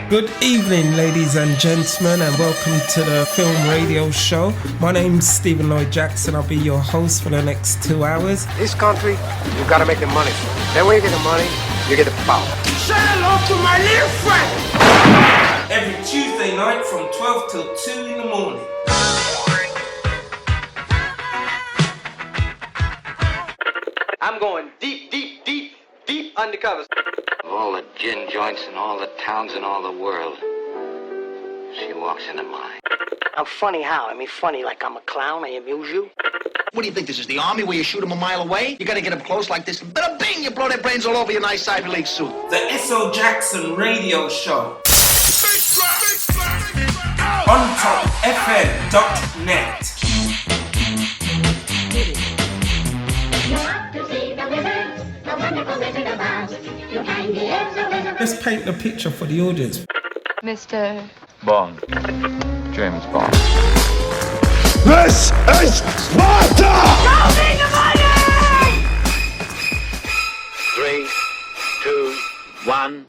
Good evening, ladies and gentlemen, and welcome to the Film Radio Show. My name's Stephen Lloyd Jackson. I'll be your host for the next 2 hours. This country, you gotta make the money. Then when you get the money, you get the power. Say hello to my little friend! Every Tuesday night from 12 till 2 in the morning. I'm going deep undercover. Of all the gin joints in all the towns in all the world, she walks into mine. I'm funny how? I mean funny like I'm a clown, I amuse you? What do you think, this is the army where you shoot them a mile away? You gotta get them close like this, bada bing, you blow their brains all over your nice Ivy League suit. The S.O. Jackson Radio Show. On topfm.net. Let's paint the picture for the audience. Mr. Bond. James Bond. This is Sparta! Show me the money! 3, 2, 1.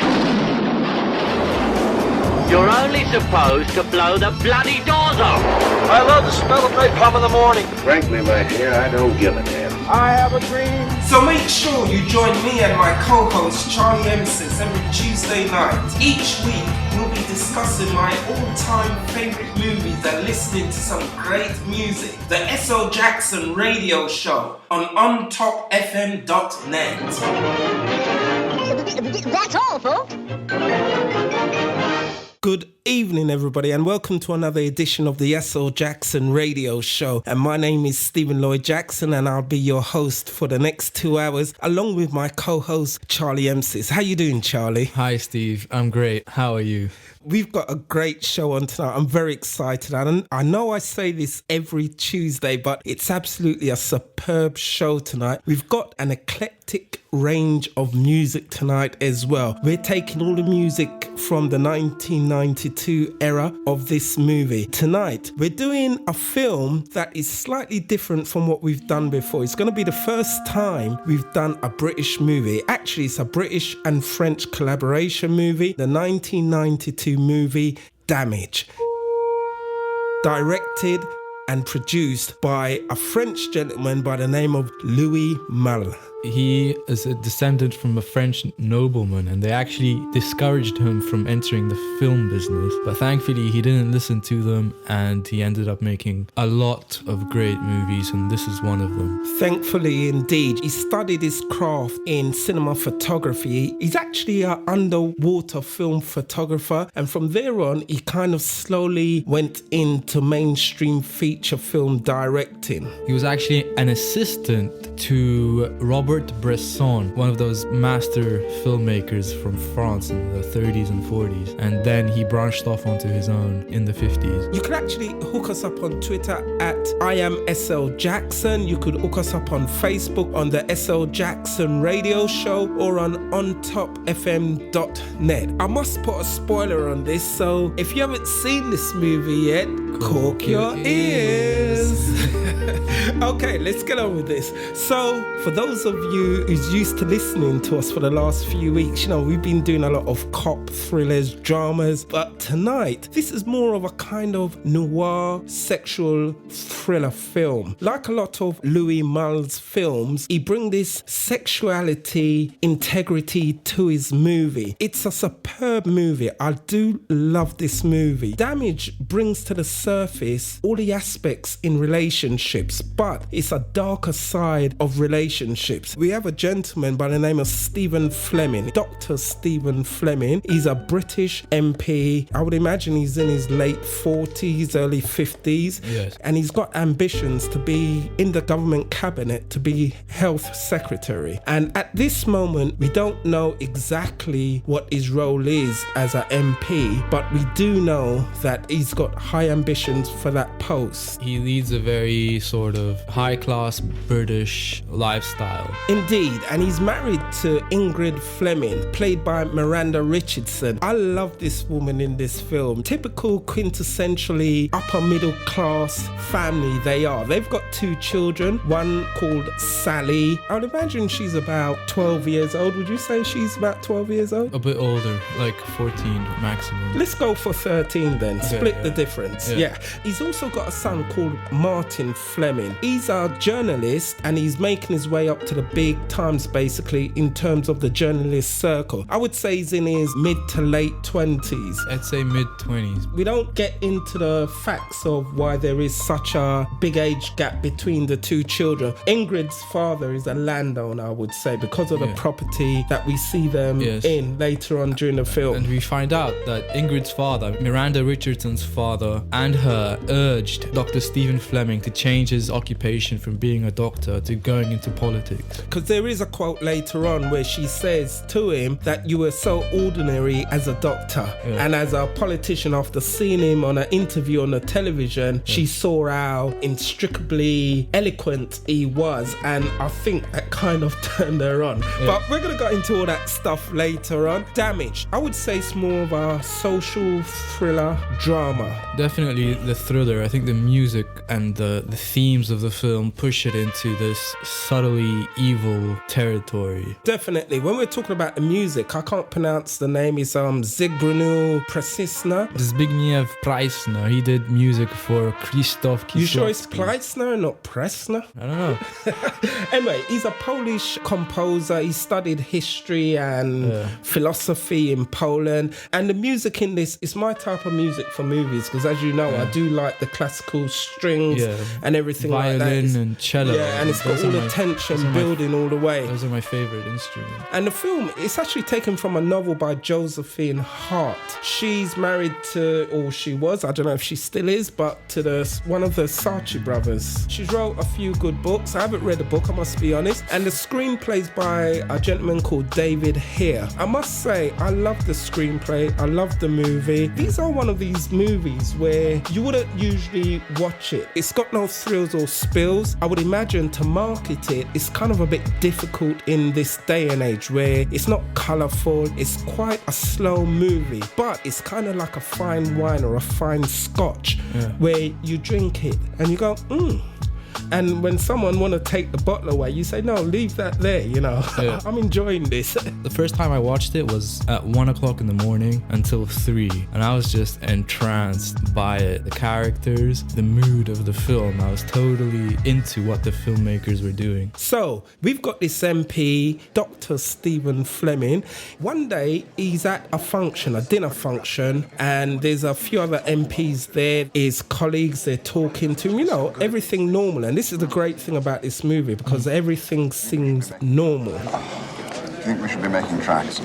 You're only supposed to blow the bloody doors off. I love the smell of napalm in the morning. Frankly, my dear, I don't give a damn. I have a dream. So make sure you join me and my co-host Charlie Emsis every Tuesday night. Each week we'll be discussing my all-time favorite movies and listening to some great music. The S.O. Jackson Radio Show on ontopfm.net. That's all, folks. Good evening, everybody, and welcome to another edition of the S.O. Jackson Radio Show. And my name is Stephen Lloyd Jackson, and I'll be your host for the next 2 hours, along with my co-host Charlie Emsis. How you doing, Charlie? Hi, Steve. I'm great. How are you? We've got a great show on tonight. I'm very excited. And I know I say this every Tuesday, but it's absolutely a superb show tonight. We've got an eclectic range of music tonight as well. We're taking all the music from the 1992 era of this movie. Tonight, we're doing a film that is slightly different from what we've done before. It's going to be the first time we've done a British movie. Actually, it's a British and French collaboration movie. The 1992 movie Damage. Directed and produced by a French gentleman by the name of Louis Malle. He is a descendant from a French nobleman, and they actually discouraged him from entering the film business. But thankfully, he didn't listen to them, and he ended up making a lot of great movies, and this is one of them. Thankfully, indeed. He studied his craft in cinema photography. He's actually an underwater film photographer, and from there on, he kind of slowly went into mainstream feature film directing. He was actually an assistant to Robert Bresson, one of those master filmmakers from France in the 30s and 40s, and then he branched off onto his own in the 50s. You can actually hook us up on Twitter at I am SL Jackson. You could hook us up on Facebook on the SL Jackson Radio Show or on ontopfm.net. I must put a spoiler on this, so if you haven't seen this movie yet, cork your ears. Okay, let's get on with this. So, for those of you who's used to listening to us for the last few weeks, you know, we've been doing a lot of cop thrillers, dramas, but tonight, this is more of a kind of noir sexual thriller film. Like a lot of Louis Malle's films, he brings this sexuality, integrity to his movie. It's a superb movie. I do love this movie. Damage brings to the surface all the aspects in relationships, but it's a darker side of relationships. We have a gentleman by the name of Stephen Fleming, Dr. Stephen Fleming. He's a British MP. I would imagine he's in his late 40s, early 50s. Yes. And he's got ambitions to be in the government cabinet, to be health secretary. And at this moment, we don't know exactly what his role is as an MP, but we do know that he's got high ambitions for that post. He leads a very sort of high-class British lifestyle. Indeed, and he's married to Ingrid Fleming, played by Miranda Richardson. I love this woman in this film. Typical quintessentially upper middle class family they are. They've got 2 children, one called Sally. I would imagine she's about 12 years old, would you you say she's about 12 years old? A bit older, like 14 maximum. Let's go for 13 then. Split the difference. Yeah. He's also got a son called Martin Fleming. He's a journalist and he's making his way up to the big times basically in terms of the journalist circle. I would say he's in his mid to late 20s. I'd say mid-20s. We don't get into the facts of why there is such a big age gap between the two children. Ingrid's father is a landowner, I would say, because of the property that we see them in later on during the film. And we find out that Ingrid's father, Miranda Richardson's father, and her urged Dr. Stephen Fleming to change his occupation from being a doctor to going into politics. Because there is a quote later on where she says to him that you were so ordinary as a doctor. And as a politician, after seeing him on an interview on the television, she saw how inextricably eloquent he was. And I think that kind of turned her on. But we're going to go into all that stuff later on. Damage. I would say it's more of a social thriller drama. Definitely the thriller. I think the music and the themes of the film push it into this subtly evil territory. Definitely. When we're talking about the music, I can't pronounce the name. It's Zbigniew Precisna. Zbigniew Preisner. He did music for Krzysztof Kieślowski. You sure it's Preisner, not Presner? I don't know. Anyway, he's a Polish composer. He studied history and philosophy in Poland. And the music in this is my type of music for movies because, as you know, I do like the classical strings and everything like that. Violin and cello. Yeah, and it's got all the tension building all the way. Those are my favourite instruments. And the film, it's actually taken from a novel by Josephine Hart. She's married to, or she was, I don't know if she still is, but to one of the Saatchi brothers. She's wrote a few good books. I haven't read the book, I must be honest. And the screenplay's by a gentleman called David Hare. I must say, I love the screenplay. I love the movie. These are one of these movies where you wouldn't usually watch it. It's got no thrills or spills. I would imagine to market it, it's kind of a bit difficult in this day and age where it's not colourful. It's quite a slow movie, but it's kind of like a fine wine or a fine scotch where you drink it and you go, And when someone want to take the bottle away, you say, no, leave that there, you know. I'm enjoying this. The first time I watched it was at 1 o'clock in the morning until 3. And I was just entranced by it. The characters, the mood of the film. I was totally into what the filmmakers were doing. So, we've got this MP, Dr. Stephen Fleming. One day, he's at a function, a dinner function, and there's a few other MPs there. His colleagues, they're talking to him, you know, everything normal. And this is the great thing about this movie because everything seems normal. I think we should be making tracks.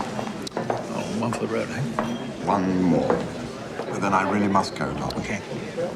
One for the road, eh? One more. But then I really must go, Doc. Okay.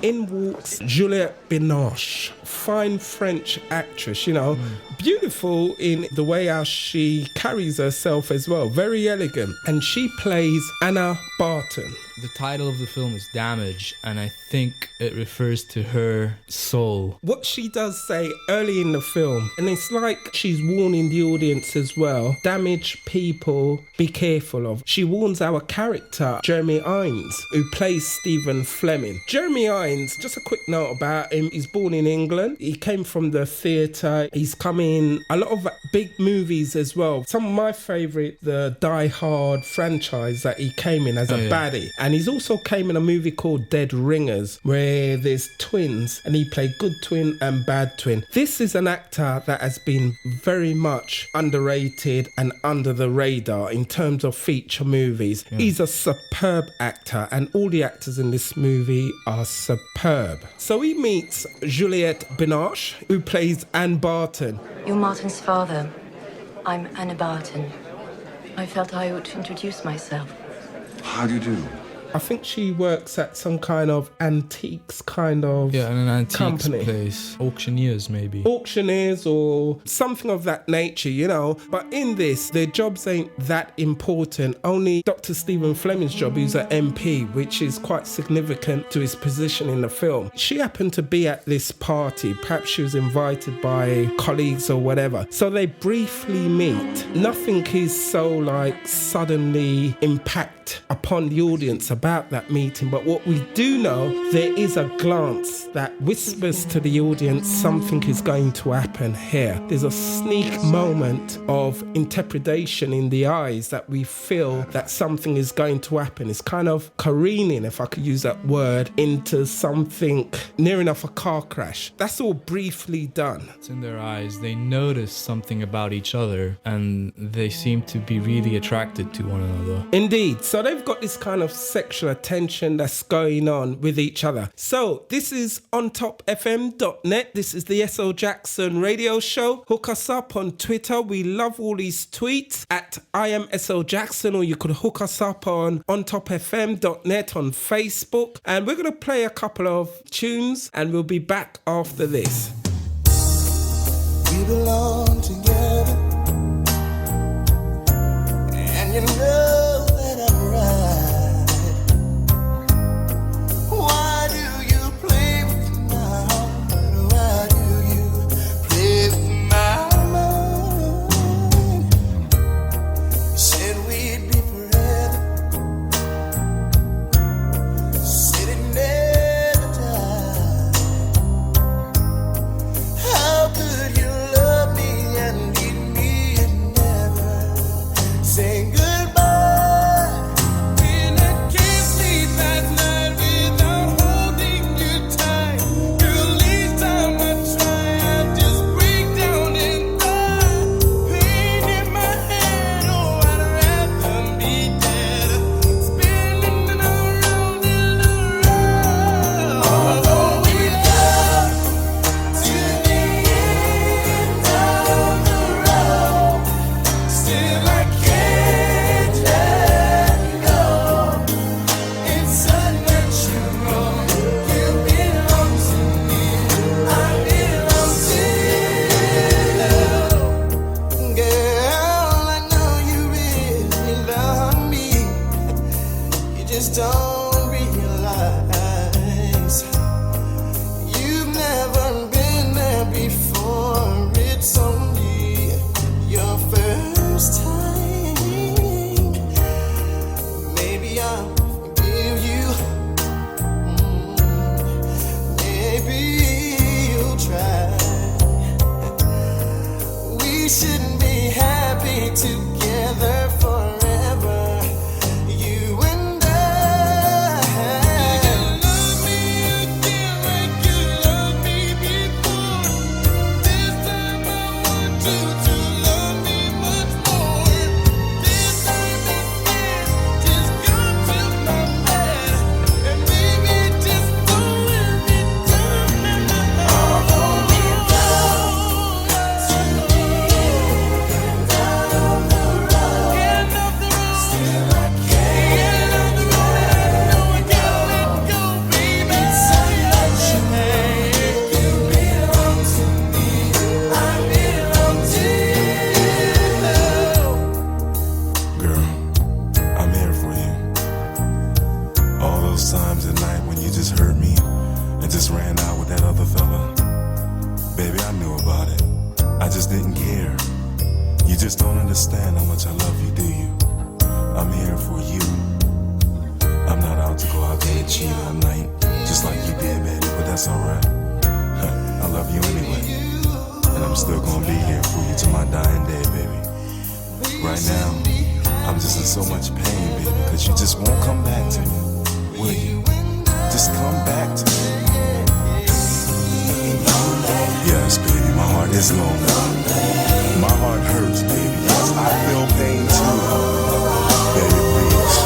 In walks Juliette Binoche, fine French actress, you know, beautiful in the way how she carries herself as well, very elegant. And she plays Anna Barton. The title of the film is Damage, and I think it refers to her soul. What she does say early in the film, and it's like she's warning the audience as well, damaged people, be careful of. She warns our character, Jeremy Irons, who plays Stephen Fleming. Jeremy Irons, just a quick note about him, he's born in England. He came from the theatre. He's come in a lot of big movies as well. Some of my favourite, the Die Hard franchise that he came in as a baddie. And he's also came in a movie called Dead Ringers, where there's twins and he played good twin and bad twin. This is an actor that has been very much underrated and under the radar in terms of feature movies. He's a superb actor and all the actors in this movie are superb. So he meets Juliette Binoche, who plays Anne Barton. You're Martin's father. I'm Anna Barton. I felt I ought to introduce myself. How do you do? I think she works at some kind of antiques kind of in an antiques company. place. Auctioneers, maybe. Auctioneers or something of that nature, you know. But in this, their jobs ain't that important. Only Dr. Stephen Fleming's job, who's an MP, which is quite significant to his position in the film. She happened to be at this party. Perhaps she was invited by colleagues or whatever. So they briefly meet. Nothing is so like suddenly impact upon the audience about that meeting, but what we do know, there is a glance that whispers to the audience something is going to happen here. There's a sneak moment of interpretation in the eyes that we feel that something is going to happen. It's kind of careening, if I could use that word, into something near enough a car crash. That's all briefly done. It's in their eyes. They notice something about each other and they seem to be really attracted to one another. Indeed. So they've got this kind of sexual attention that's going on with each other. So this is ontopfm.net. This is the S.O. Jackson radio show. Hook us up on Twitter. We love all these tweets at I am S.O. Jackson, or you could hook us up on ontopfm.net on Facebook. And we're going to play a couple of tunes and we'll be back after this. We belong together, and you know that I'm right. Why do you play with my heart? Why do you play with my mind? You said we'd be forever, said it never died. How could you love me and leave me and never say goodbye? When I can't sleep at night without holding you tight, girl, each time I try, I just break down and die. Pain in my head, oh, I'd rather be dead, spinning around and around. Although we love to the end of the road, still I can't let go. It's unnatural. You belong to me, I belong to you. Girl, I know you really love me. You just don't realize you've never been there before. It's only your first time. Maybe I'll forgive you. Maybe you'll try. We should be happy together forever, you and I. You love me again like you loved me before. This time I want you to love me much more. This time instead, just come to my bed and baby, just go and return. Although we go to the end of the road, still I can't let go. I can't let go, baby. It's unnatural. You belong to me, I belong to you. Girl, I'm here for you. All those times at night when you just hurt me and just ran out with that other fella. Baby, I knew about it. I just didn't care. You just don't understand how much I love you, do you? I'm here for you. I'm not out to go out there and cheat all night, just like you did, baby, but that's alright. I love you anyway. And I'm still gonna be here for you to my dying day, baby. Right now, I'm just in so much pain, baby, because you just won't come back to me, will you? Just come back to me. Yes, baby, my heart is lonely. My heart hurts, baby. Yes, I feel pain too. Baby, please.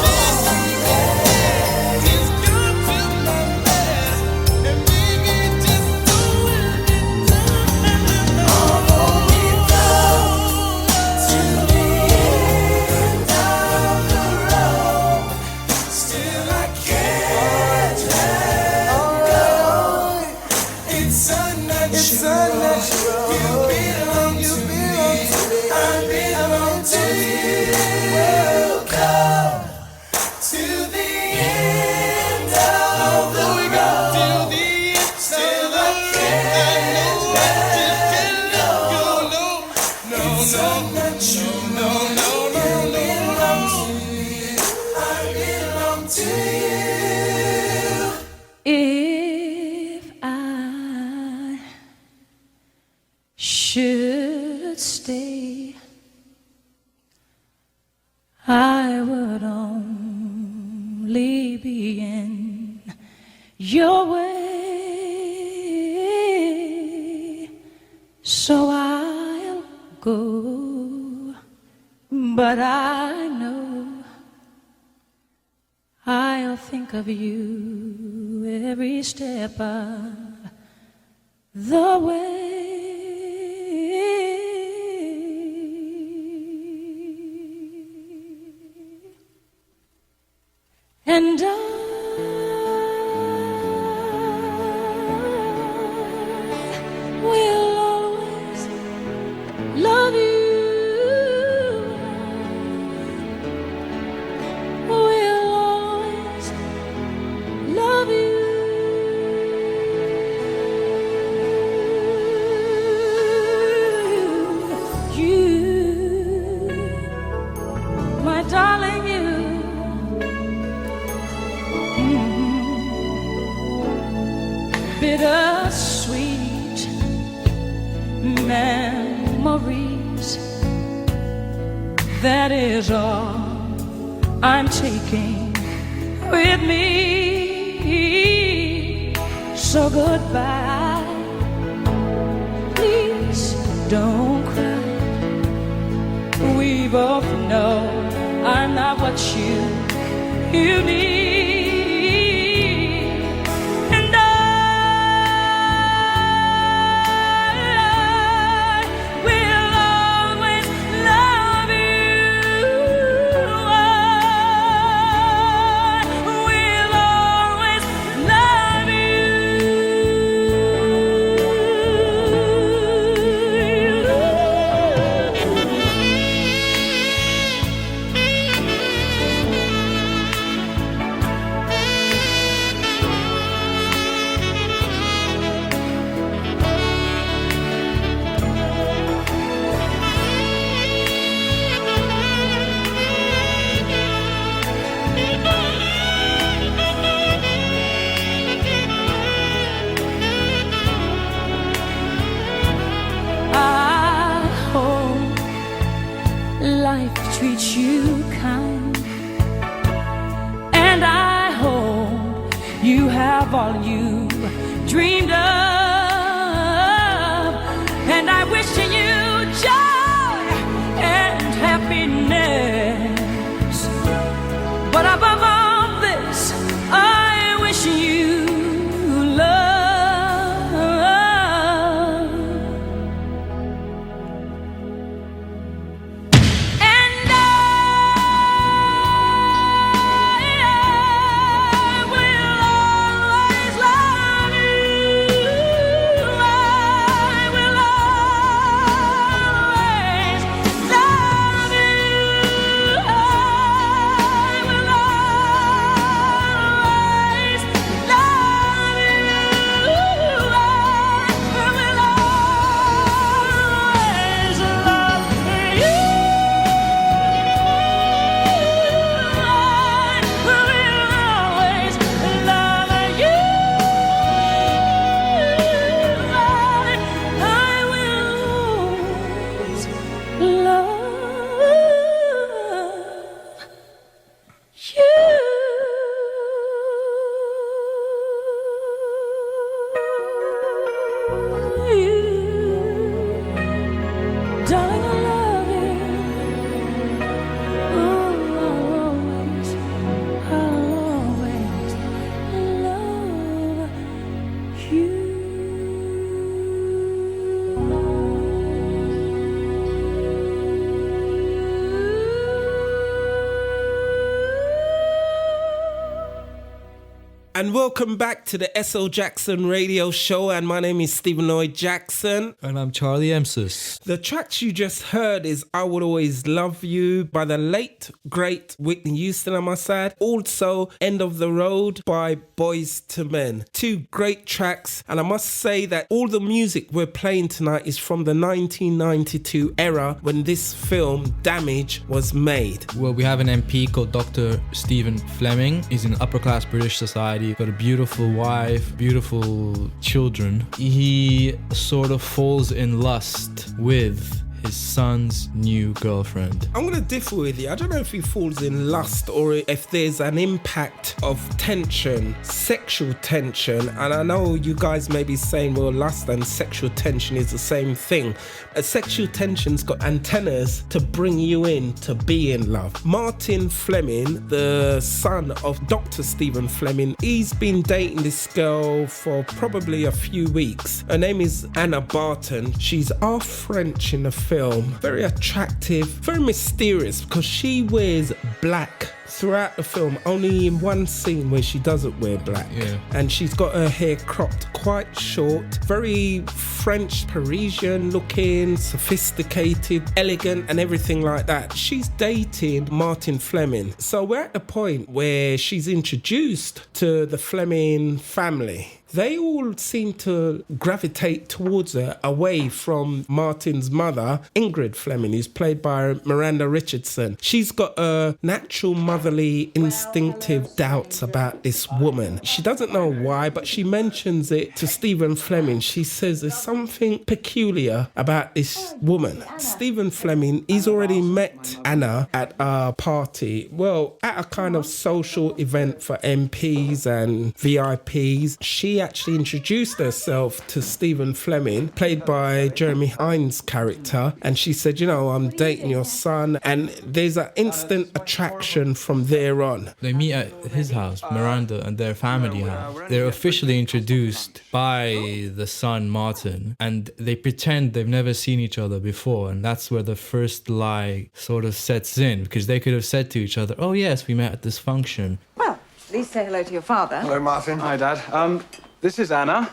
Just come to my bed and baby, just go and return. Although we go to the end of the road, still I can't let go. It's unnatural. You belong your way. So I'll go, but I know I'll think of you every step of the way. And I will always love you. Will always love you. You, my darling, you. Bittersweet memories, that is all I'm taking with me. So goodbye, please don't cry. We both know I'm not what you need. Treat you kind, and I hope you have all you dreamed of, and I wish you joy and happiness, but above all this I wish you love. And welcome back to the S.L. Jackson Radio Show. And my name is Stephen Lloyd Jackson. And I'm Charlie Emsis. The tracks you just heard is I Will Always Love You by the late, great Whitney Houston, I must add. Also, End of the Road by Boyz II Men. Two great tracks. And I must say that all the music we're playing tonight is from the 1992 era when this film, Damage, was made. Well, we have an MP called Dr. Stephen Fleming. He's in upper class British society, got a beautiful wife, beautiful children. He sort of falls in lust with his son's new girlfriend. I'm going to differ with you. I don't know if he falls in lust or if there's an impact of tension, sexual tension. And I know you guys may be saying, well, lust and sexual tension is the same thing. A sexual tension's got antennas to bring you in to be in love. Martin Fleming, the son of Dr. Stephen Fleming, he's been dating this girl for probably a few weeks. Her name is Anna Barton. She's half French in the film. Very attractive, very mysterious because she wears black throughout the film, only in one scene where she doesn't wear black. Yeah. And she's got her hair cropped quite short, very French, Parisian looking, sophisticated, elegant and everything like that. She's dating Martin Fleming. So we're at the point where she's introduced to the Fleming family. They all seem to gravitate towards her away from Martin's mother, Ingrid Fleming, who's played by Miranda Richardson. She's got a natural motherly instinctive doubts about this woman. She doesn't know why, but she mentions it to Stephen Fleming. She says there's something peculiar about this woman. Stephen Fleming, he's already met Anna at a party. Well, at a kind of social event for MPs and VIPs. She actually introduced herself to Stephen Fleming, played by Jeremy Irons' character, and she said, you know, I'm dating your son, and there's an instant attraction from there on. They meet at his house, Miranda and their family house. They're officially introduced by the son Martin, and they pretend they've never seen each other before, and that's where the first lie sort of sets in, because they could have said to each other, oh yes, we met at this function. Well, at least say hello to your father. Hello, Martin. Hi, Dad. This is Anna.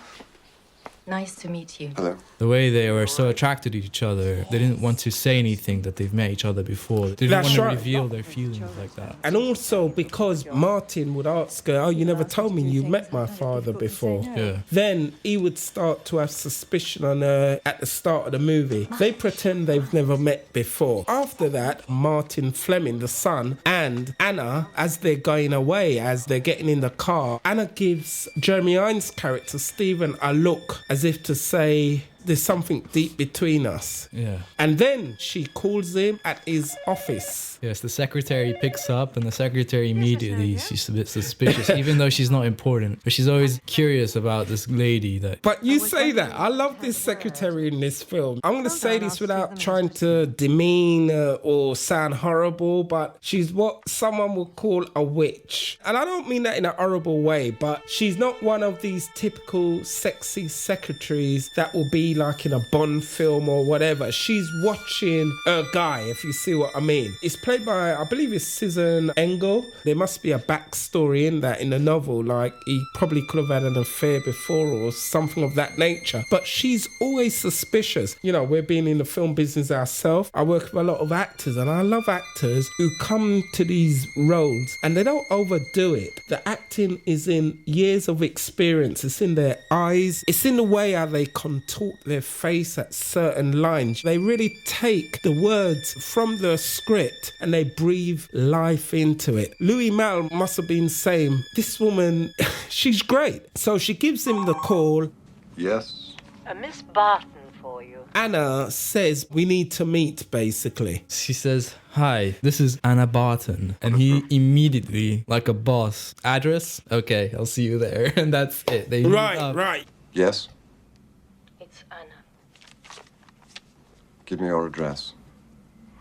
Nice to meet you. Hello. The way they were so attracted to each other, they didn't want to say anything that they've met each other before. They didn't That's want to right. reveal their feelings like that. And also because Martin would ask her, oh, you never told me you met my father before. Yeah. Then he would start to have suspicion on her at the start of the movie. They pretend they've never met before. After that, Martin Fleming, the son, and Anna, as they're going away, as they're getting in the car, Anna gives Jeremy Irons' character, Stephen, a look as if to say, there's something deep between us. Yeah. And then she calls him at his office. Yes, the secretary picks up, and the secretary immediately, she's a bit suspicious, even though she's not important. But she's always curious about this lady that... But you say that. I love this secretary in this film. I'm going to say this without trying to demean or sound horrible, but she's what someone would call a witch. And I don't mean that in a horrible way, but she's not one of these typical sexy secretaries that will be like in a Bond film or whatever. She's watching a guy, if you see what I mean. It's played by, I believe it's Susan Engel. There must be a backstory in that in the novel, like he probably could have had an affair before or something of that nature. But she's always suspicious. You know, we're being in the film business ourselves. I work with a lot of actors, and I love actors who come to these roles and they don't overdo it. The acting is in years of experience. It's in their eyes. It's in the way how they contort their face at certain lines. They really take the words from the script and they breathe life into it. Louis Malle must have been saying, this woman, she's great. So she gives him the call. Yes? Miss Barton for you. Anna says, we need to meet, basically. She says, hi, this is Anna Barton. And he immediately, like a boss, address? Okay, I'll see you there. And that's it. They meet up. Right. Yes? It's Anna. Give me your address.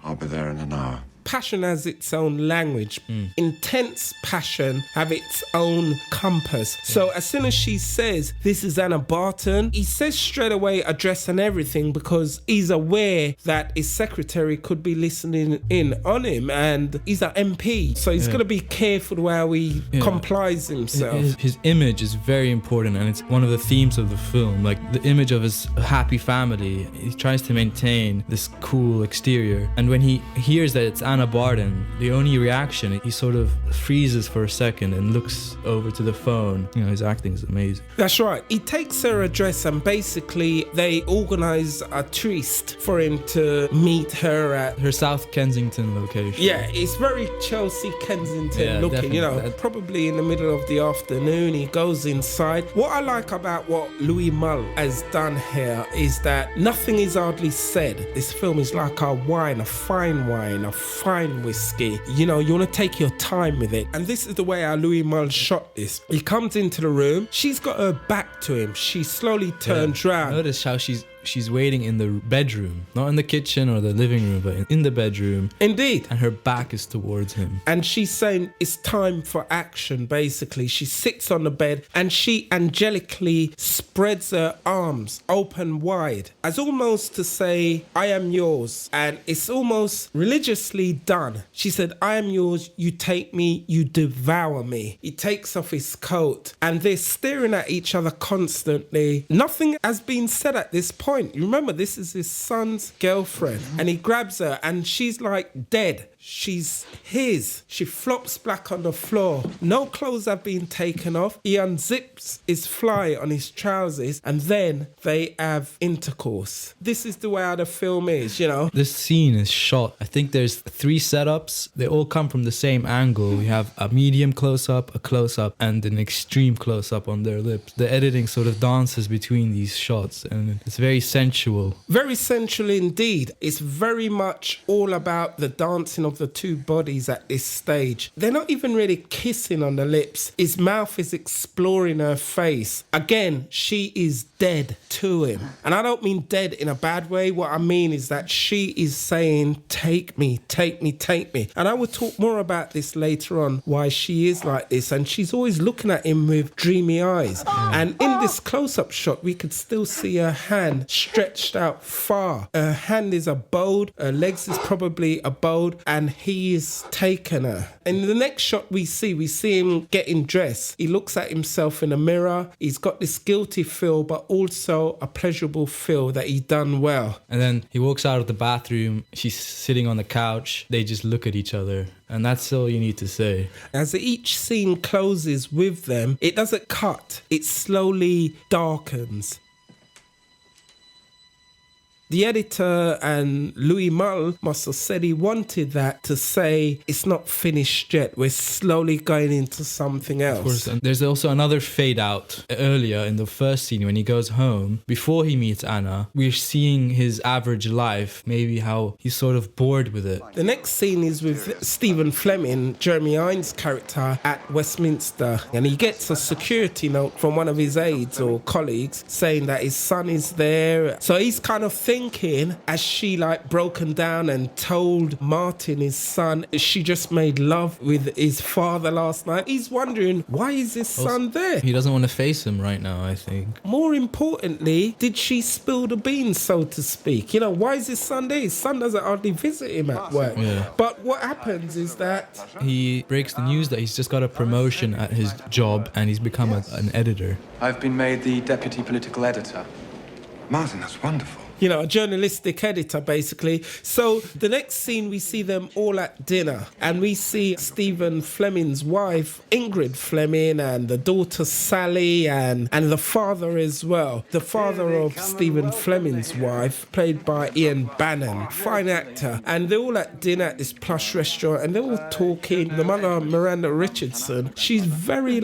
I'll be there in an hour. Passion has its own language. Intense passion have its own compass. So as soon as she says, this is Anna Barton, he says straight away address and everything because he's aware that his secretary could be listening in on him and he's an MP. So he's got to be careful how he complies himself. His image is very important, and it's one of the themes of the film. Like the image of his happy family, he tries to maintain this cool exterior. And when he hears that it's Anna Anna Barton, the only reaction, he sort of freezes for a second and looks over to the phone. You know, his acting is amazing. That's right. He takes her address and basically they organise a tryst for him to meet her at her South Kensington location. Yeah, it's very Chelsea Kensington looking, you know, probably in the middle of the afternoon. He goes inside. What I like about what Louis Malle has done here is that nothing is hardly said. This film is like a wine, a fine whiskey. You know, you want to take your time with it. And this is the way how Louis Malle shot this. He comes into the room. She's got her back to him. She slowly turns round. Notice how she's waiting in the bedroom, not in the kitchen or the living room, but in the bedroom. Indeed. And her back is towards him. And she's saying it's time for action, basically. She sits on the bed and she angelically spreads her arms open wide, as almost to say, I am yours. And it's almost religiously done. She said, I am yours, you take me, you devour me. He takes off his coat and they're staring at each other constantly. Nothing has been said at this point. You remember, this is his son's girlfriend, and he grabs her and she's like dead. She's his. She flops back on the floor. No clothes have been taken off. He unzips his fly on his trousers and then they have intercourse. This is the way how the film is, you know. This scene is shot. I think there's 3 setups. They all come from the same angle. We have a medium close-up, a close-up, and an extreme close-up on their lips. The editing sort of dances between these shots and it's very sensual. Very sensual indeed. It's very much all about the dancing of the two bodies at this stage. They're not even really kissing on the lips. His mouth is exploring her face. Again, she is dead to him. And I don't mean dead in a bad way. What I mean is that she is saying, take me, take me, take me. And I will talk more about this later on, why she is like this. And she's always looking at him with dreamy eyes. And in this close-up shot, we could still see her hand stretched out far. Her hand is abode, her legs is probably abode, and he is taken her. In the next shot we see him getting dressed. He looks at himself in a mirror. He's got this guilty feel, but also a pleasurable feel that he done well. And then he walks out of the bathroom. She's sitting on the couch. They just look at each other. And that's all you need to say. As each scene closes with them, it doesn't cut. It slowly darkens. The editor and Louis Malle must have said he wanted that to say it's not finished yet. We're slowly going into something else. Of course, and there's also another fade out earlier in the first scene when he goes home. Before he meets Anna, we're seeing his average life, maybe how he's sort of bored with it. The next scene is with Stephen Fleming, Jeremy Irons' character, at Westminster. And he gets a security note from one of his aides or colleagues saying that his son is there. So he's kind of thinking, as she like broken down and told Martin, his son, she just made love with his father last night. He's wondering, why is his son there? He doesn't want to face him right now, I think. More importantly, did she spill the beans, so to speak? You know, why is his son there? His son doesn't hardly visit him at work. Yeah. But what happens is that he breaks the news that he's just got a promotion at his job and he's become an editor. I've been made the deputy political editor. Martin, that's wonderful. You know, a journalistic editor, basically. So the next scene, we see them all at dinner. And we see Stephen Fleming's wife, Ingrid Fleming, and the daughter, Sally, and the father as well. The father of Stephen Fleming's wife, played by Ian Bannon. Fine actor. And they're all at dinner at this plush restaurant, and they're all talking. The mother, Miranda Richardson, she's very,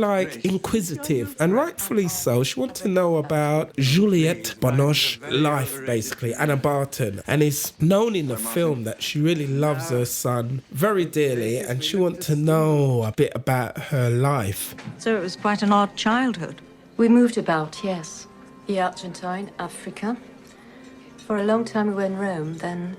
inquisitive. And rightfully so. She wants to know about Juliette Binoche's life, basically. Anna Barton, and it's known in the film that she really loves her son very dearly and she wants to know a bit about her life. So it was quite an odd childhood. We moved about, yes. The Argentine, Africa. For a long time we were in Rome, then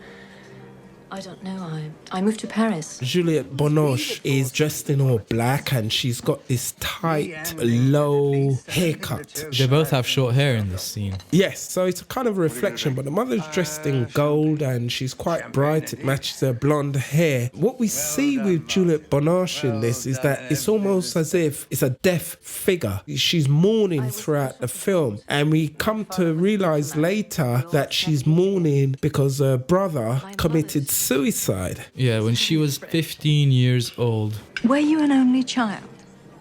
I don't know, I moved to Paris. Juliette Binoche is dressed in all black and she's got this tight, low haircut. They both have short hair in this scene. Yes, so it's a kind of a reflection, but the mother's dressed in gold and she's quite bright. It matches her blonde hair. What we see with Juliette Binoche in this is that it's almost as if it's a deaf figure. She's mourning throughout the film, and we come to realize later that she's mourning because her brother committed suicide. Yeah, when she was 15 years old. Were you an only child?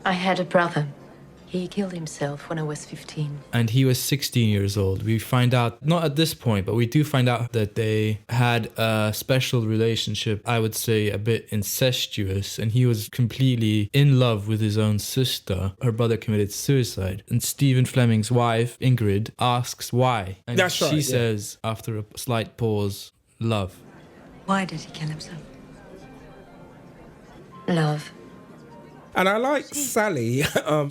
I had a brother. He killed himself when I was 15. And he was 16 years old. We find out, not at this point, but we do find out that they had a special relationship, I would say a bit incestuous, and he was completely in love with his own sister. Her brother committed suicide. And Stephen Fleming's wife, Ingrid, asks why. And That's she right, yeah. says, after a slight pause, love. Why did he kill himself? Love. And I like Sally.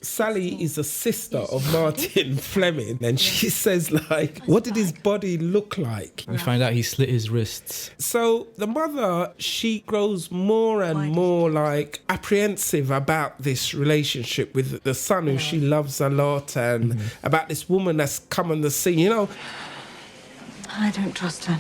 Sally is a sister of Martin Fleming. And she says, like, what did his body look like? We find out he slit his wrists. So the mother, she grows more and more like apprehensive about this relationship with the son who she loves a lot, and about this woman that's come on the scene, you know. I don't trust her.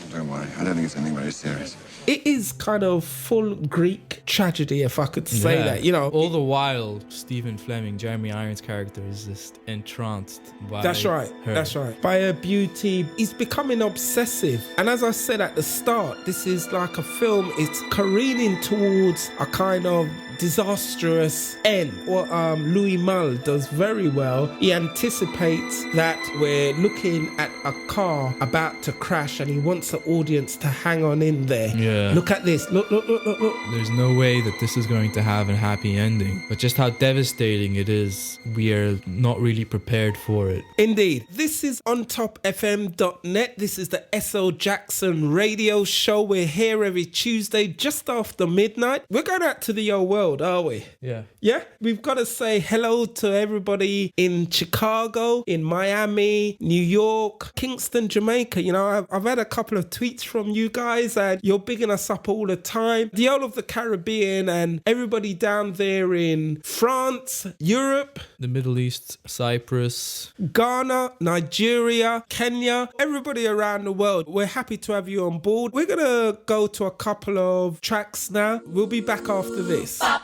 Don't worry, I don't think it's anything very serious. It is kind of full Greek tragedy, if I could say that, you know. All the while, Stephen Fleming, Jeremy Irons' character, is just entranced by That's right, her. that's right. By her beauty, he's becoming obsessive. And as I said at the start, this is like a film, it's careening towards a kind of disastrous end. What Louis Malle does very well, he anticipates that we're looking at a car about to crash and he wants the audience to hang on in there. Yeah. Look at this, look. There's no way that this is going to have a happy ending. But just how devastating it is, we are not really prepared for it. Indeed. This is ontopfm.net. This is the S.O. Jackson radio show. We're here every Tuesday just after midnight. We're going out to the old world, are we? Yeah. Yeah? We've got to say hello to everybody in Chicago, in Miami, New York, Kingston, Jamaica. You know, I've had a couple of tweets from you guys and you're bigging us up all the time. The whole of the Caribbean and everybody down there in France, Europe, The Middle East, Cyprus, Ghana, Nigeria, Kenya, everybody around the world. We're happy to have you on board. We're going to go to a couple of tracks now. We'll be back after this. This time,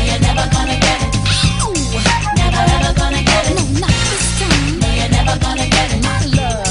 I'm never gonna get it. My love.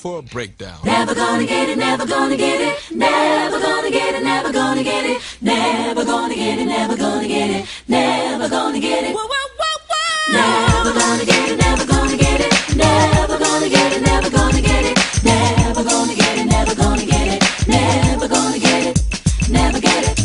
for a breakdown. Never gonna get it, never gonna get it, never gonna get it, never gonna get it, never gonna get it, never gonna get it, never gonna get it. Never gonna get it, never gonna get it, never gonna get it, never gonna get it, never gonna get it, never gonna get it, never gonna get it, never get it.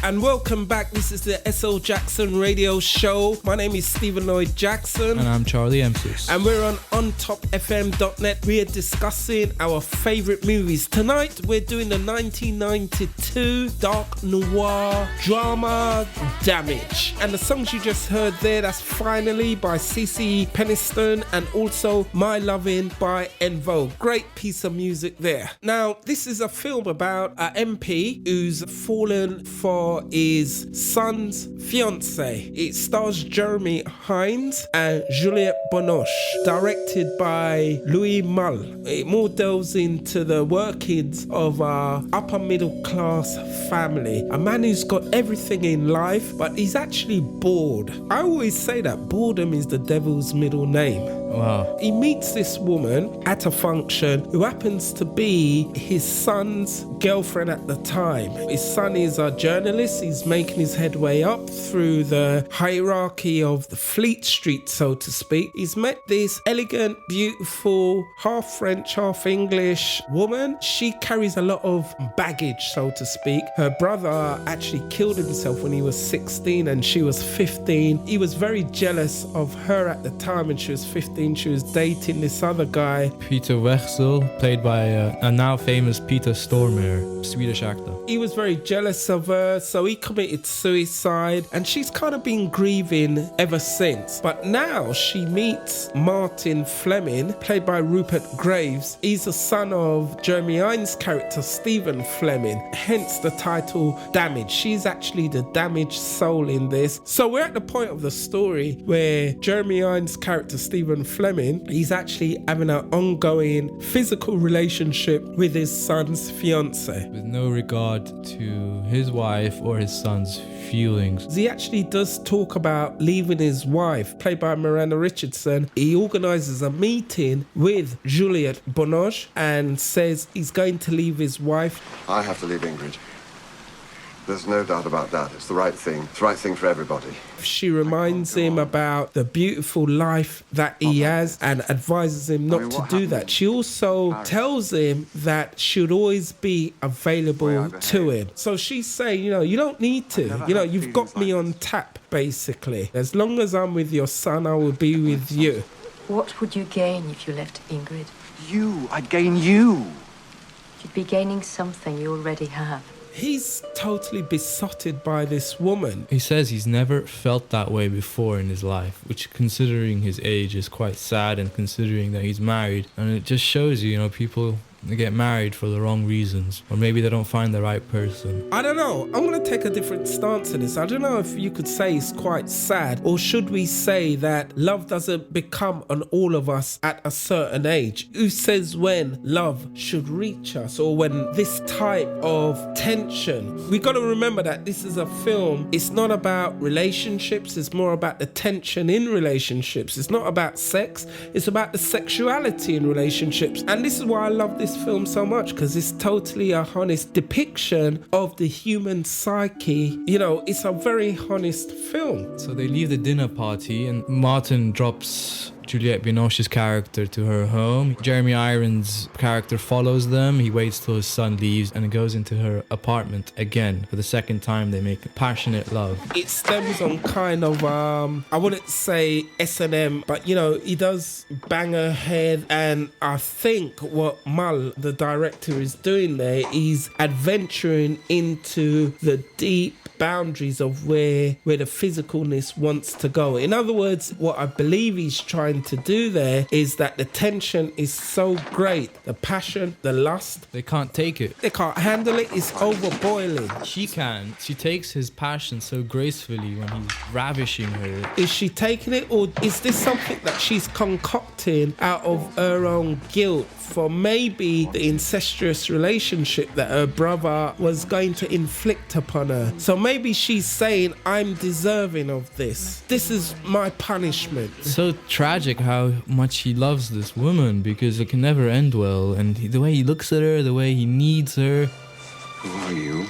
And welcome back. This is the SL Jackson Radio Show. My name is Stephen Lloyd Jackson. And I'm Charlie Emsus. And we're on ontopfm.net. We are discussing our favourite movies. Tonight, we're doing the 1992 dark noir drama Damage. And the songs you just heard there, that's Finally by CeCe Peniston and also My Lovin' by En Vogue. Great piece of music there. Now, this is a film about an MP who's fallen for his son's fiancée. It stars Jeremy Hines and Juliette Binoche, directed by Louis Malle. It more delves into the workings of our upper middle class family. A man who's got everything in life, but he's actually bored. I always say that boredom is the devil's middle name. Wow. He meets this woman at a function who happens to be his son's girlfriend at the time. His son is a journalist. He's making his headway up through the hierarchy of the Fleet Street, so to speak. He's met this elegant, beautiful, half French, half English woman. She carries a lot of baggage, so to speak. Her brother actually killed himself when he was 16 and she was 15. He was very jealous of her at the time when she was 15. She was dating this other guy. Peter Wechsel, played by a now famous Peter Stormare, Swedish actor. He was very jealous of her, so he committed suicide, and she's kind of been grieving ever since. But now she meets Martin Fleming, played by Rupert Graves. He's the son of Jeremy Irons' character, Stephen Fleming, hence the title Damage. She's actually the damaged soul in this. So we're at the point of the story where Jeremy Irons' character, Stephen Fleming, he's actually having an ongoing physical relationship with his son's fiance. With no regard to his wife or his son's feelings. He actually does talk about leaving his wife, played by Miranda Richardson. He organises a meeting with Juliette Binoche and says he's going to leave his wife. I have to leave Ingrid. There's no doubt about that. It's the right thing. It's the right thing for everybody. She reminds him about the beautiful life that he has and advises him not to do that. She also tells him that she'll always be available to him. So she's saying, you don't need to. You've got me on tap, basically. As long as I'm with your son, I will be with you. What would you gain if you left Ingrid? You. I'd gain you. You'd be gaining something you already have. He's totally besotted by this woman. He says he's never felt that way before in his life, which, considering his age, is quite sad, and considering that he's married. And it just shows you, people, they get married for the wrong reasons, or maybe they don't find the right person. I don't know. I'm going to take a different stance on this. I don't know if you could say it's quite sad, or should we say that love doesn't become on all of us at a certain age? Who says when love should reach us, or when this type of tension? We got to remember that this is a film. It's not about relationships. It's more about the tension in relationships. It's not about sex. It's about the sexuality in relationships. And this is why I love this film so much, because it's totally a honest depiction of the human psyche. It's a very honest film. So they leave the dinner party and Martin drops Juliette Binoche's character to her home. Jeremy Irons' character follows them. He waits till his son leaves and goes into her apartment again. For the second time, they make passionate love. It stems on kind of, I wouldn't say S&M, but he does bang her head. And I think what Mull, the director, is doing there is adventuring into the deep boundaries of where the physicalness wants to go. In other words, what I believe he's trying to do there is that the tension is so great, the passion, the lust, they can't take it. They can't handle it. It's overboiling. She can. She takes his passion so gracefully when he's ravishing her. Is she taking it, or is this something that she's concocting out of her own guilt for maybe the incestuous relationship that her brother was going to inflict upon her? So maybe she's saying, I'm deserving of this. This is my punishment. So tragic how much he loves this woman, because it can never end well. And the way he looks at her, the way he needs her. Who are you?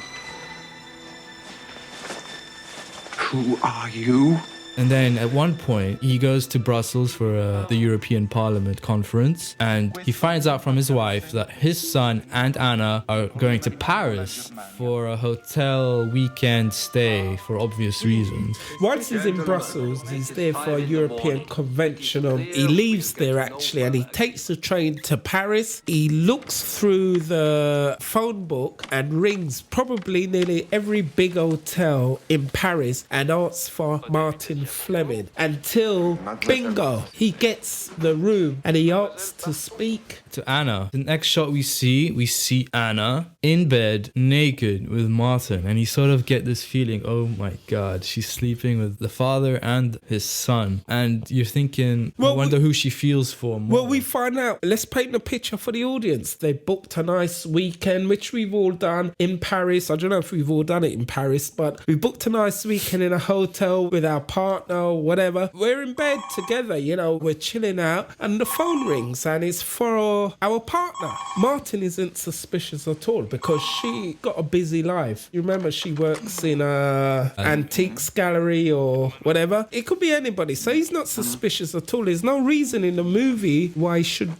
Who are you? And then at one point, he goes to Brussels for the European Parliament conference, and he finds out from his wife that his son and Anna are going to Paris for a hotel weekend stay for obvious reasons. Once he's in Brussels, he's there for a European convention. He leaves there actually, and he takes the train to Paris. He looks through the phone book and rings probably nearly every big hotel in Paris and asks for Martin Fleming, until bingo, he gets the room and he asks to speak to Anna. The next shot we see Anna in bed naked with Martin, and you sort of get this feeling, oh my god, she's sleeping with the father and his son, and you're thinking, I wonder who she feels for more. Well, we find out. Let's paint a picture for the audience. They booked a nice weekend, which we've all done in Paris. I don't know if we've all done it in Paris, but we booked a nice weekend in a hotel with our partner. partner or whatever. We're in bed together, you know, we're chilling out, and the phone rings, and it's for our partner. Martin isn't suspicious at all because she got a busy life. You remember she works in a antiques gallery or whatever. It could be anybody, so he's not suspicious at all. There's no reason in the movie why he should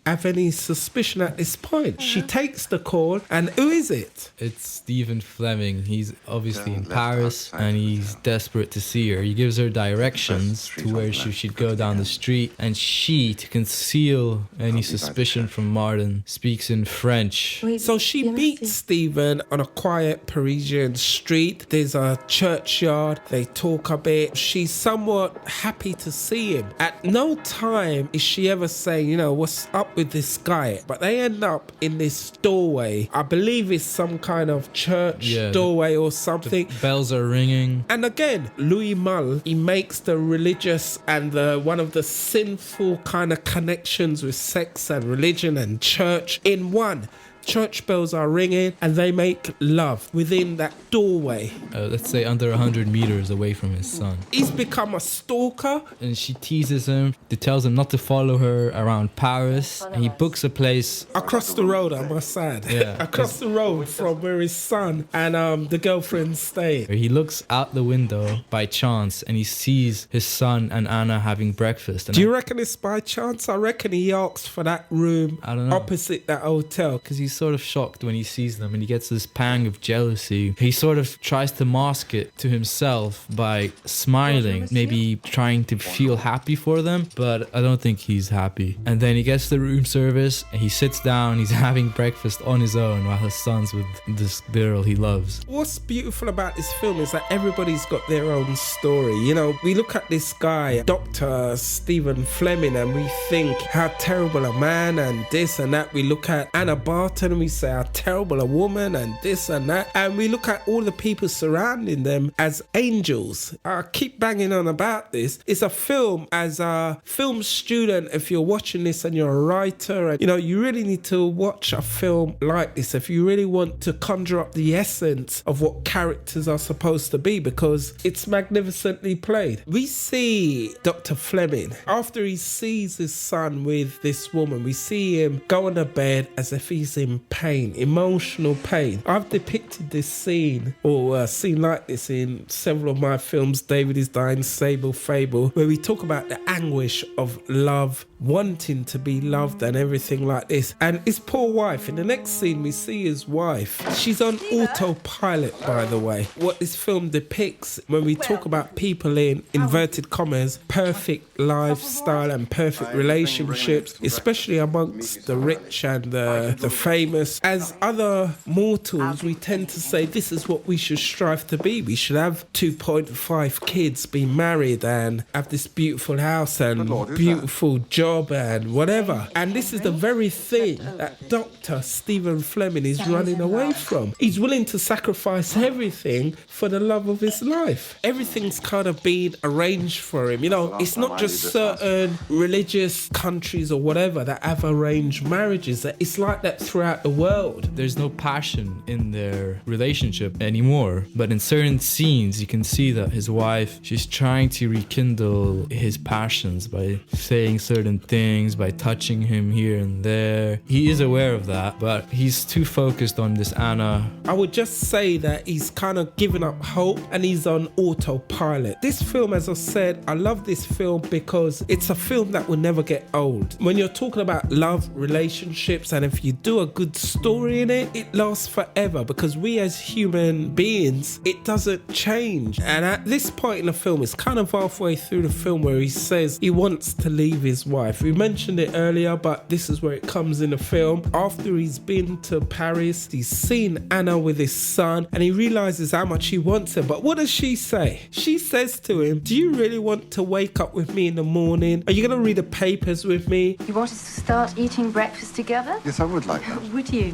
have any suspicion at this point. She takes the call, and who is it? It's Stephen Fleming. He's obviously in Paris and he's desperate to see her. He gives her directions to where she should go down the street, and she, to conceal any suspicion from Martin, speaks in French. So she meets Stephen on a quiet Parisian street. There's a churchyard. They talk a bit. She's somewhat happy to see him. At no time is she ever saying, you know, what's up with this guy? But they end up in this doorway. I believe it's some kind of church doorway or something. Bells are ringing. And again, Louis Malle, he makes the religious and one of the sinful kind of connections with sex and religion and church in one. Church bells are ringing and they make love within that doorway. Let's say under 100 meters away from his son. He's become a stalker. And she teases him. She tells him not to follow her around Paris. And he books a place across the road, I must add. Yeah. Across the road from where his son and the girlfriend stay. He looks out the window by chance and he sees his son and Anna having breakfast. And do you reckon it's by chance? I reckon he asks for that room opposite that hotel. Because he's sort of shocked when he sees them and he gets this pang of jealousy. He sort of tries to mask it to himself by smiling, maybe trying to feel happy for them, but I don't think he's happy. And then he gets the room service and he sits down, he's having breakfast on his own while his son's with this girl he loves. What's beautiful about this film is that everybody's got their own story. You know, we look at this guy, Dr. Stephen Fleming, and we think how terrible a man and this and that. We look at Anna Barton and we say how terrible a woman and this and that. And we look at all the people surrounding them as angels. I keep banging on about this. It's a film. As a film student, if you're watching this and you're a writer, and you know, you really need to watch a film like this if you really want to conjure up the essence of what characters are supposed to be, because it's magnificently played. We see Dr. Fleming, after he sees his son with this woman, we see him go on the bed as if he's in pain, emotional pain. I've depicted this scene, or a scene like this, in several of my films, David is Dying, Sable, Fable, where we talk about the anguish of love, wanting to be loved and everything like this. And his poor wife, in the next scene we see his wife, she's on autopilot, by the way. What this film depicts, when we talk about people in inverted commas, perfect lifestyle and perfect relationships, especially amongst the rich and the famous, as other mortals we tend to say this is what we should strive to be. We should have 2.5 kids, be married and have this beautiful house and beautiful job and whatever. And this is the very thing that Dr. Stephen Fleming is running away from. He's willing to sacrifice everything for the love of his life. Everything's kind of been arranged for him. You know, it's not just certain religious countries or whatever that have arranged marriages. It's like that throughout the world. There's no passion in their relationship anymore, but in certain scenes you can see that his wife, she's trying to rekindle his passions by saying certain things, by touching him here and there. He is aware of that, but he's too focused on this Anna. I would just say that he's kind of given up hope and he's on autopilot. This film, as I said, I love this film because it's a film that will never get old. When you're talking about love, relationships, and if you do a good story in it, it lasts forever, because we as human beings, it doesn't change. And at this point in the film, it's kind of halfway through the film where he says he wants to leave his wife. We mentioned it earlier, but this is where it comes in the film. After he's been to Paris, he's seen Anna with his son and he realizes how much he wants her. But what does she say? She says to him, do you really want to wake up with me in the morning? Are you going to read the papers with me? You want us to start eating breakfast together? Yes, I would like that. Would you?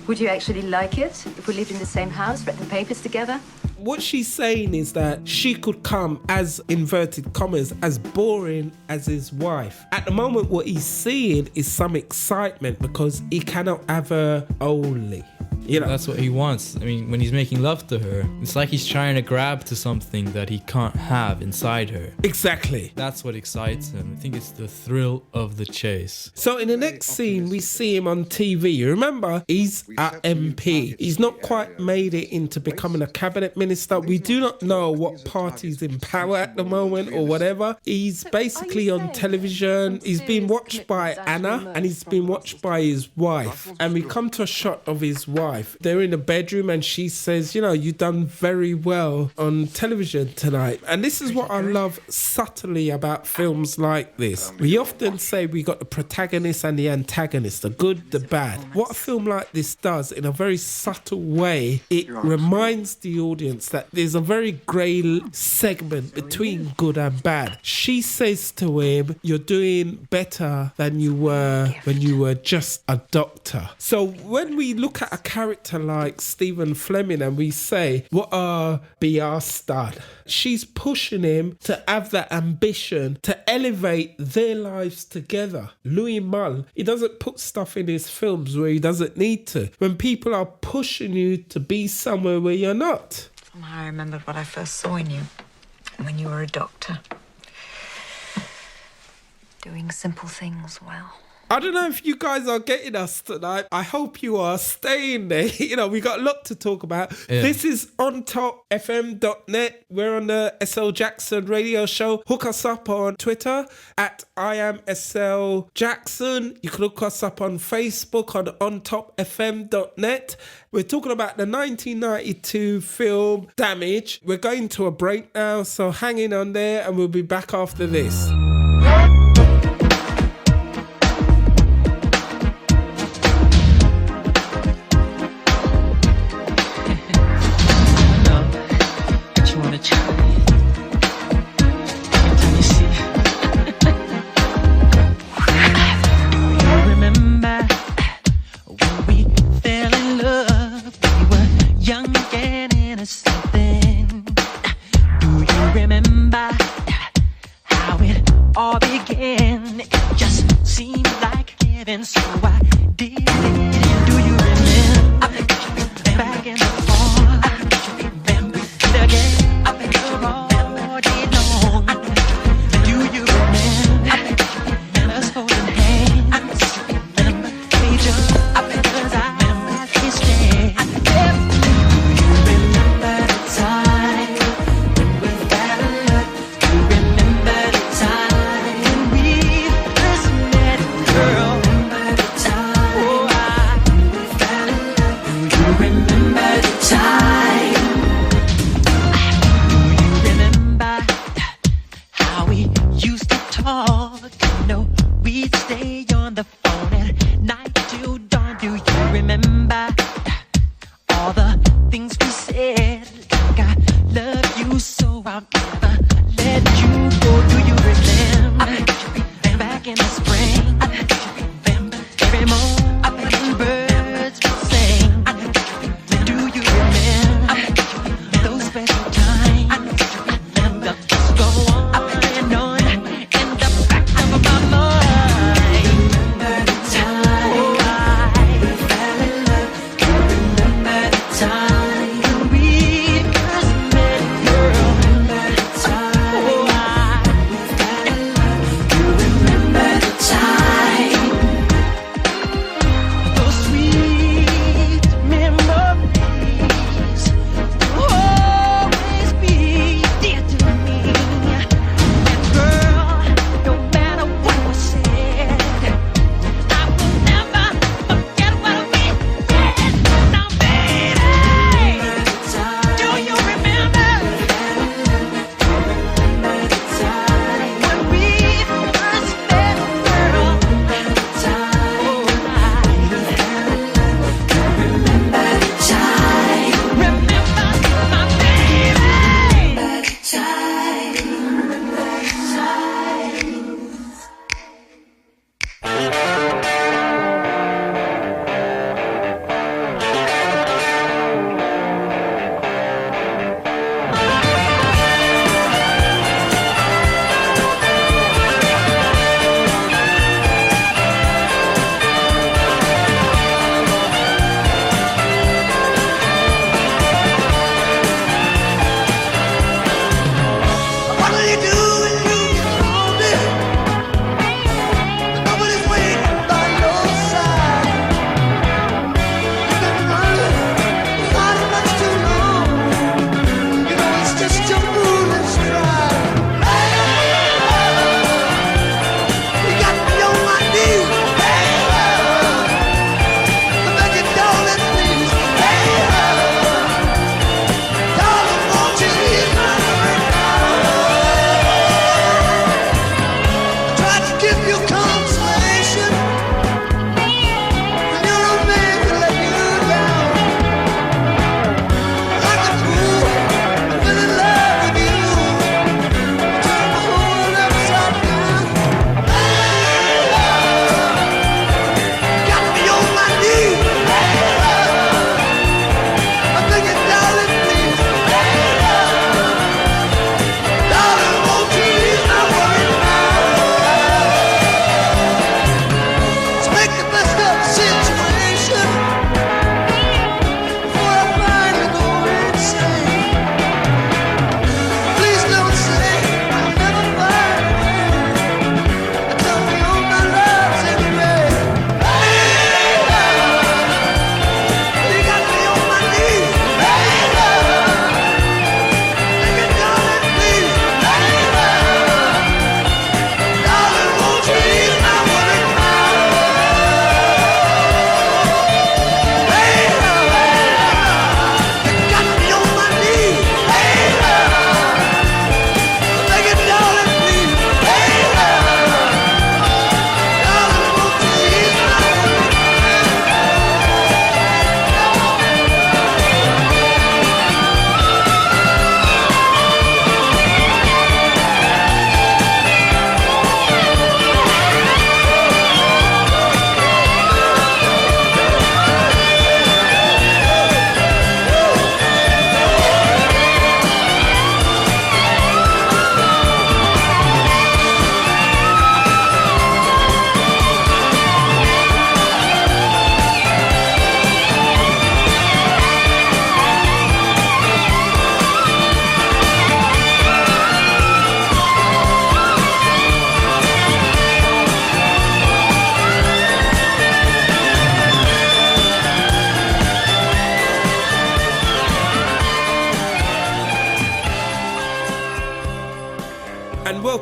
Would you actually like it if we lived in the same house, read the papers together? What she's saying is that she could come, as inverted commas, as boring as his wife. At the moment, what he's seeing is some excitement because he cannot have her only. You know, That's what he wants. I mean, when he's making love to her, it's like he's trying to grab to something that he can't have inside her. Exactly. That's what excites him. I think it's the thrill of the chase. So in the next scene, we see him on TV. You remember, he's at MP. He's not quite made it into becoming a cabinet minister. We do not know what party's in power at the moment or whatever. He's basically on television. He's being watched by Anna and he's been watched by his wife. And we come to a shot of his wife. They're in the bedroom and she says, you know, you've done very well on television tonight. And this is what I love subtly about films like this. We often say we got the protagonist and the antagonist, the good, the bad. What a film like this does in a very subtle way, it reminds the audience that there's a very grey segment between good and bad. She says to him, you're doing better than you were when you were just a doctor. So when we look at a character like Stephen Fleming and we say, what a BR stud, she's pushing him to have that ambition to elevate their lives together. Louis Malle, he doesn't put stuff in his films where he doesn't need to. When people are pushing you to be somewhere where you're not. Somehow I remembered what I first saw in you when you were a doctor. Doing simple things well. I don't know if you guys are getting us tonight. I hope you are staying there. You know, we got a lot to talk about. Yeah. This is ontopfm.net. We're on the SL Jackson radio show. Hook us up on Twitter at I am SL Jackson. You can hook us up on Facebook on ontopfm.net. We're talking about the 1992 film Damage. We're going to a break now, so hang in on there and we'll be back after this. Remember how it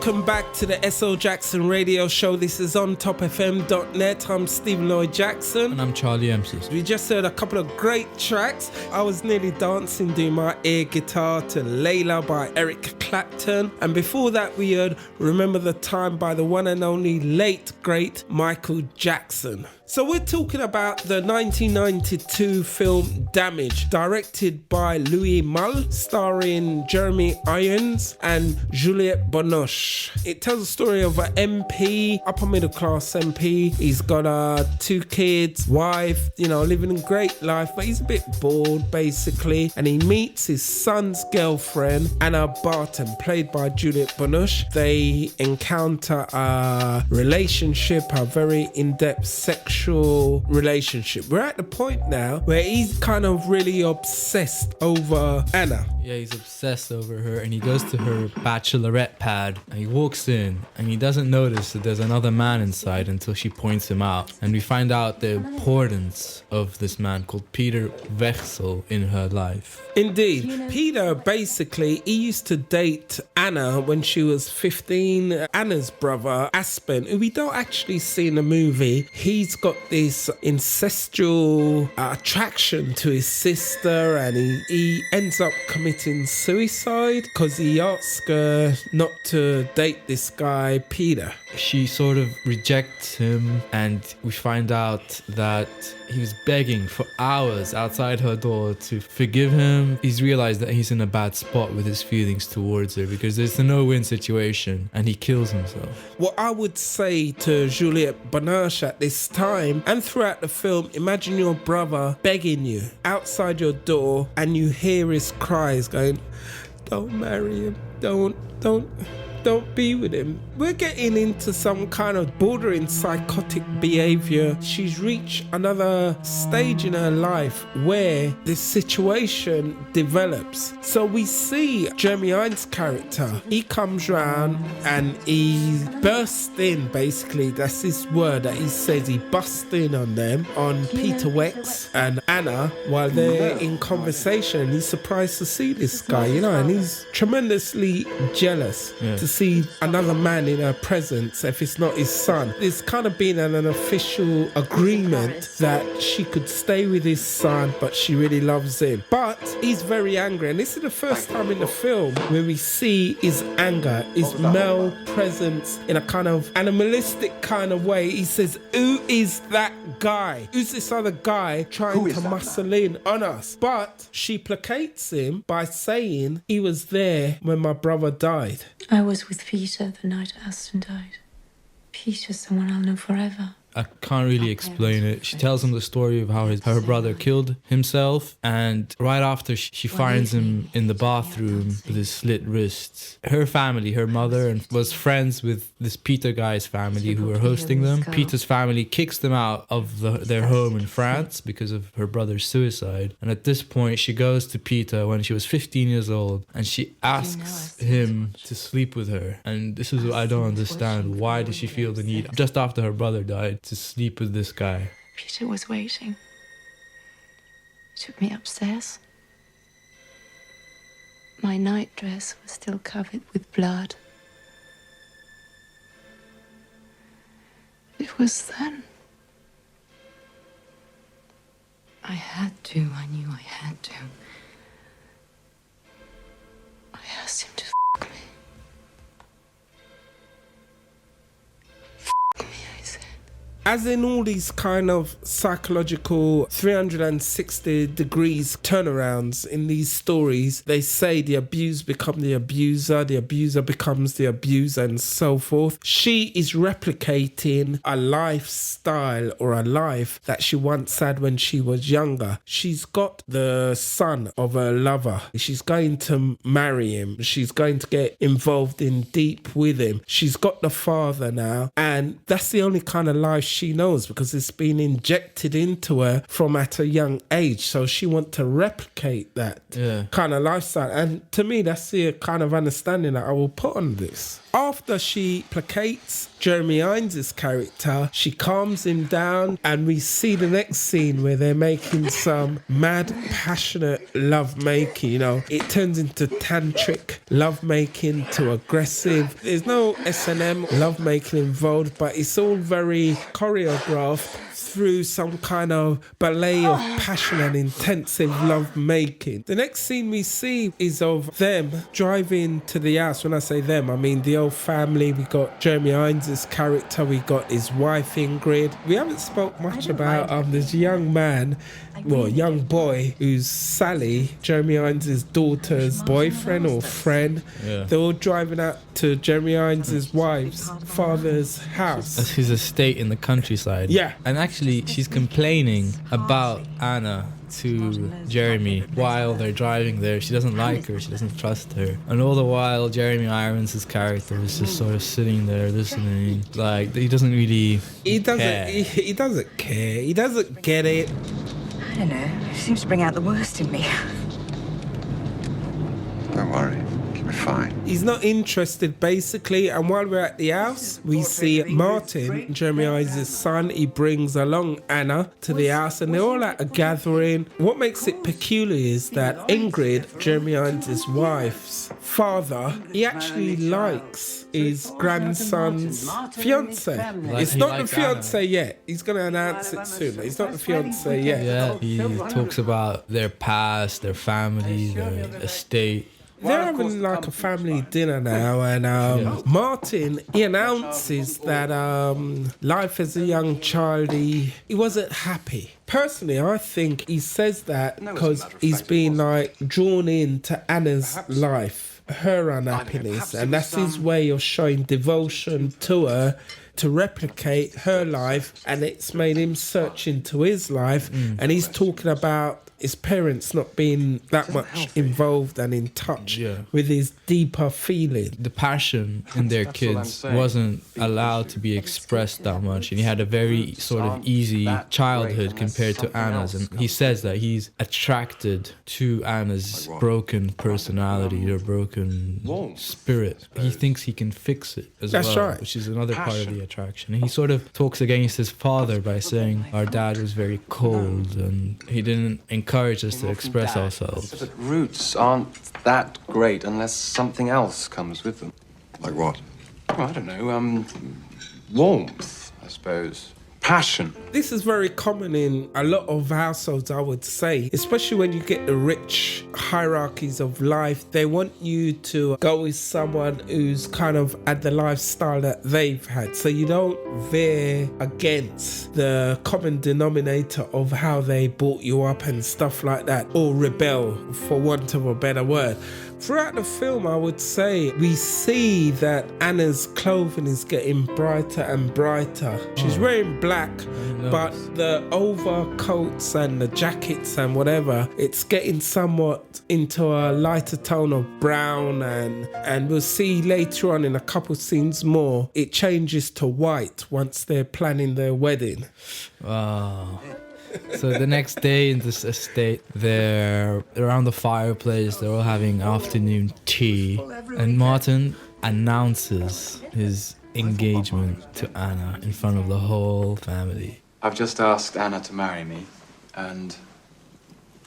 Welcome back to the S.O. Jackson Radio Show. This is on topfm.net. I'm Stephen Lloyd Jackson. And I'm Charlie Emsis. We just heard a couple of great tracks. I was nearly dancing doing my air guitar to Layla by Eric Clapton. And before that we heard Remember the Time by the one and only late great Michael Jackson. So we're talking about the 1992 film Damage, directed by Louis Malle, starring Jeremy Irons and Juliette Binoche. It tells the story of an MP, upper middle class MP. He's got 2 kids, wife, living a great life, but he's a bit bored basically. And he meets his son's girlfriend, Anna Barton, played by Juliette Binoche. They encounter a relationship, a very in-depth sexual relationship. We're at the point now where he's kind of really obsessed over Anna. Yeah, he's obsessed over her, and he goes to her bachelorette pad and he walks in and he doesn't notice that there's another man inside until she points him out. And we find out the importance of this man called Peter Wechsel in her life. Indeed. Peter, basically, he used to date Anna when she was 15. Anna's brother, Aspen, who we don't actually see in the movie, he's got this incestual attraction to his sister, and he ends up committing suicide because he asks her not to date this guy, Peter. She sort of rejects him, and we find out that he was begging for hours outside her door to forgive him. He's realized that he's in a bad spot with his feelings towards her because there's a no-win situation, and he kills himself. What I would say to Juliette Binoche at this time and throughout the film, imagine your brother begging you outside your door and you hear his cries going, don't marry him, don't be with him. We're getting into some kind of bordering psychotic behavior. She's reached another stage in her life where this situation develops. So we see Jeremy Irons' character. He comes round and he bursts in, basically. That's his word that he says. He busts in on them, on Peter Wex and Anna, while they're in conversation. He's surprised to see this guy, and he's tremendously jealous to see another man in her presence if it's not his son. There's kind of been an official agreement that she could stay with his son, but she really loves him. But he's very angry, and this is the first time in the film where we see his anger, his male presence in a kind of animalistic kind of way. He says, who is that guy? Who's this other guy trying to muscle in on us? But she placates him by saying, he was there when my brother died. I was with Peter the night Aston died. Peter's someone I'll know forever. I can't really explain it. She tells him the story of how her brother killed himself, and right after she finds him in the bathroom with his slit wrists. Her family, her mother, was friends with this Peter guy's family who were hosting them. Peter's family kicks them out of their home in France because of her brother's suicide. And at this point, she goes to Peter when she was 15 years old, and she asks him to sleep with her. And this is what I don't understand. Why does she feel the need, just after her brother died, to sleep with this guy? Peter was waiting. He took me upstairs. My nightdress was still covered with blood. It was then. I had to. I knew I had to. I asked him to f*** me. As in all these kind of psychological 360 degrees turnarounds in these stories, they say the abused become the abuser becomes the abuser, and so forth. She is replicating a lifestyle or a life that she once had when she was younger. She's got the son of her lover. She's going to marry him. She's going to get involved in deep with him. She's got the father now, and that's the only kind of life she knows because it's been injected into her from at a young age. So she wants to replicate that kind of lifestyle. And to me, that's the kind of understanding that I will put on this. After she placates Jeremy Irons' character, she calms him down, and we see the next scene where they're making some mad, passionate love making. You know, it turns into tantric love making to aggressive. There's no S&M love making involved, but it's all very choreographed through some kind of ballet of passion and intensive love making. The next scene we see is of them driving to the house. When I say them, I mean the old family. We got Jeremy Irons' character, we got his wife Ingrid. We haven't spoke much about this young man, well, young boy, who's Sally, Jeremy Irons' daughter's boyfriend or friend. Yeah. They're all driving out to Jeremy Irons' wife's father's house. That's his estate in the countryside. Yeah. And actually, she's complaining about Anna to Jeremy while they're driving there. She doesn't like her, she doesn't trust her. And all the while, Jeremy Irons' character is just sort of sitting there listening. Like, he doesn't really care. He doesn't care. He doesn't get it. I don't know. It seems to bring out the worst in me. Don't worry. Keep it fine. He's not interested, basically. And while we're at the house, we see Martin, Jeremy Irons' son. He brings along Anna to the house, and they're all at a gathering. What makes it peculiar is that Ingrid, Jeremy Irons' wife's father, he actually likes his grandson's fiance. It's he not the likes fiance yet. He's going to announce it soon. It's not the fiance yet. Yeah, he talks about their past, their family, their estate. They're having like a family dinner now, and Martin, he announces that life as a young child, he wasn't happy. Personally, I think he says that because he's been like drawn into Anna's life, her unhappiness, and that's his way of showing devotion to her, to replicate her life, and it's made him search into his life, and he's talking about his parents not being that much involved and in touch with his deeper feeling. The passion in their kids wasn't allowed to be expressed that much, and he had a very sort of easy childhood compared to Anna's. And he says that he's attracted to Anna's broken personality or broken spirit. He thinks he can fix it as That's well, right. which is another part of the attraction. And he sort of talks against his father by saying our dad was very cold and he didn't encourage us to express ourselves. But roots aren't that great unless something else comes with them. Like what? Oh, I don't know, warmth, I suppose. Passion. This is very common in a lot of households, I would say, especially when you get the rich hierarchies of life. They want you to go with someone who's kind of had the lifestyle that they've had, so you don't veer against the common denominator of how they brought you up and stuff like that, or rebel, for want of a better word. Throughout the film, I would say we see that Anna's clothing is getting brighter and brighter. She's wearing black, but the overcoats and the jackets and whatever, it's getting somewhat into a lighter tone of brown, and we'll see later on in a couple scenes more, it changes to white once they're planning their wedding. Wow. So the next day in this estate, they're around the fireplace, they're all having afternoon tea, and Martin announces his engagement to Anna in front of the whole family. I've just asked Anna to marry me, and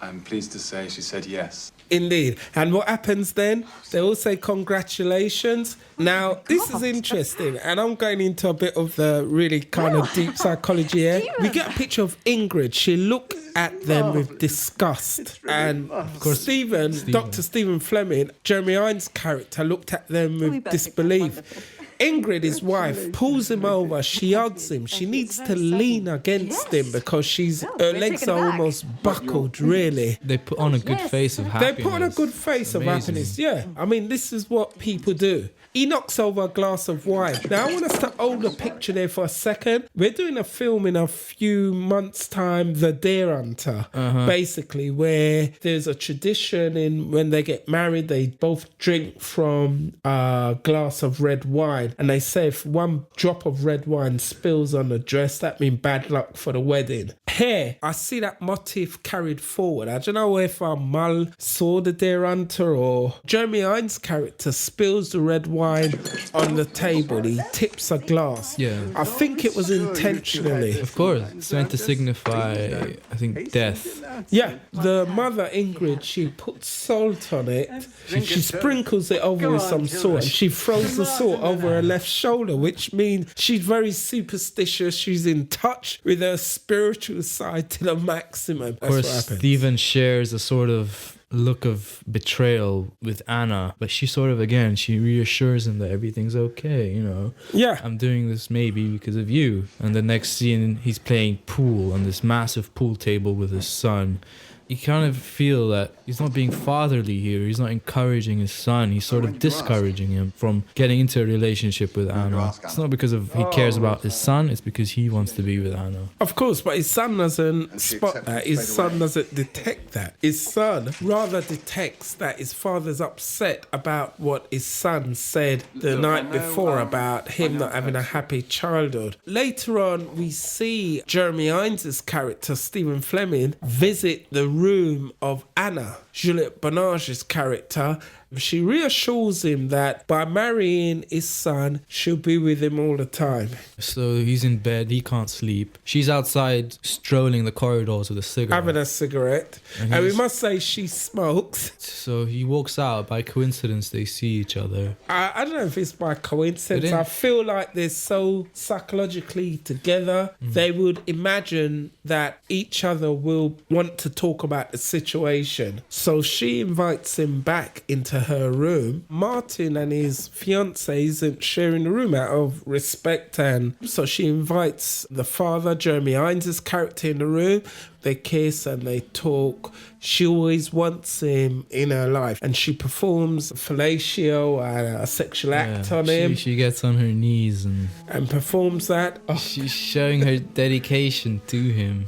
I'm pleased to say she said yes. Indeed. And what happens then? They all say congratulations. Now, this is interesting, and I'm going into a bit of the really kind of deep psychology here. We get a picture of Ingrid. She looked at them with disgust. And of course, Dr. Stephen Fleming, Jeremy Irons' character, looked at them with disbelief. Ingrid, his wife, pulls him over. She hugs him. She needs to lean against him because her legs are almost buckled, really. They put on a good face of happiness. They put on a good face of happiness, yeah. I mean, this is what people do. He knocks over a glass of wine. Now, I want us to hold the picture there for a second. We're doing a film in a few months' time, The Deer Hunter, basically, where there's a tradition in when they get married, they both drink from a glass of red wine. wine. And they say if one drop of red wine spills on the dress, that means bad luck for the wedding. Here, I see that motif carried forward. I don't know if Mal saw the Deer Hunter or Jeremy Irons' character spills the red wine on the table. He tips a glass. Yeah. I think it was intentionally. Of course, it's meant to signify, I think, death. Yeah, the mother Ingrid, she puts salt on it. She sprinkles it over with some salt, and she throws the salt over her left shoulder, which means she's very superstitious. She's in touch with her spiritual side to the maximum. Of course, Stephen shares a sort of look of betrayal with Anna, but she sort of, again, she reassures him that everything's okay, you know. Yeah. I'm doing this maybe because of you. And the next scene, he's playing pool on this massive pool table with his son. You kind of feel that he's not being fatherly here. He's not encouraging his son. He's sort of discouraging him from getting into a relationship with Anna. It's not because of he cares about his son. It's because he wants to be with Anna. Of course, but his son doesn't spot that. His son doesn't detect that. His son rather detects that his father's upset about what his son said the night before about him not having a happy childhood. Later on, we see Jeremy Irons' character, Stephen Fleming, visit the room of Anna, Juliette Binoche's character. She reassures him that by marrying his son, she'll be with him all the time. So he's in bed, he can't sleep. She's outside strolling the corridors with a cigarette. Having a cigarette. And we must say she smokes. So he walks out. By coincidence, they see each other. I don't know if it's by coincidence. I feel like they're so psychologically together. They would imagine that each other will want to talk about the situation. So she invites him back into her room. Martin and his fiancée isn't sharing the room out of respect, and so she invites the father, Jeremy Irons' character, in the room. They kiss and they talk. She always wants him in her life, and she performs fellatio and a sexual act on him. She gets on her knees and performs that. She's showing her dedication to him.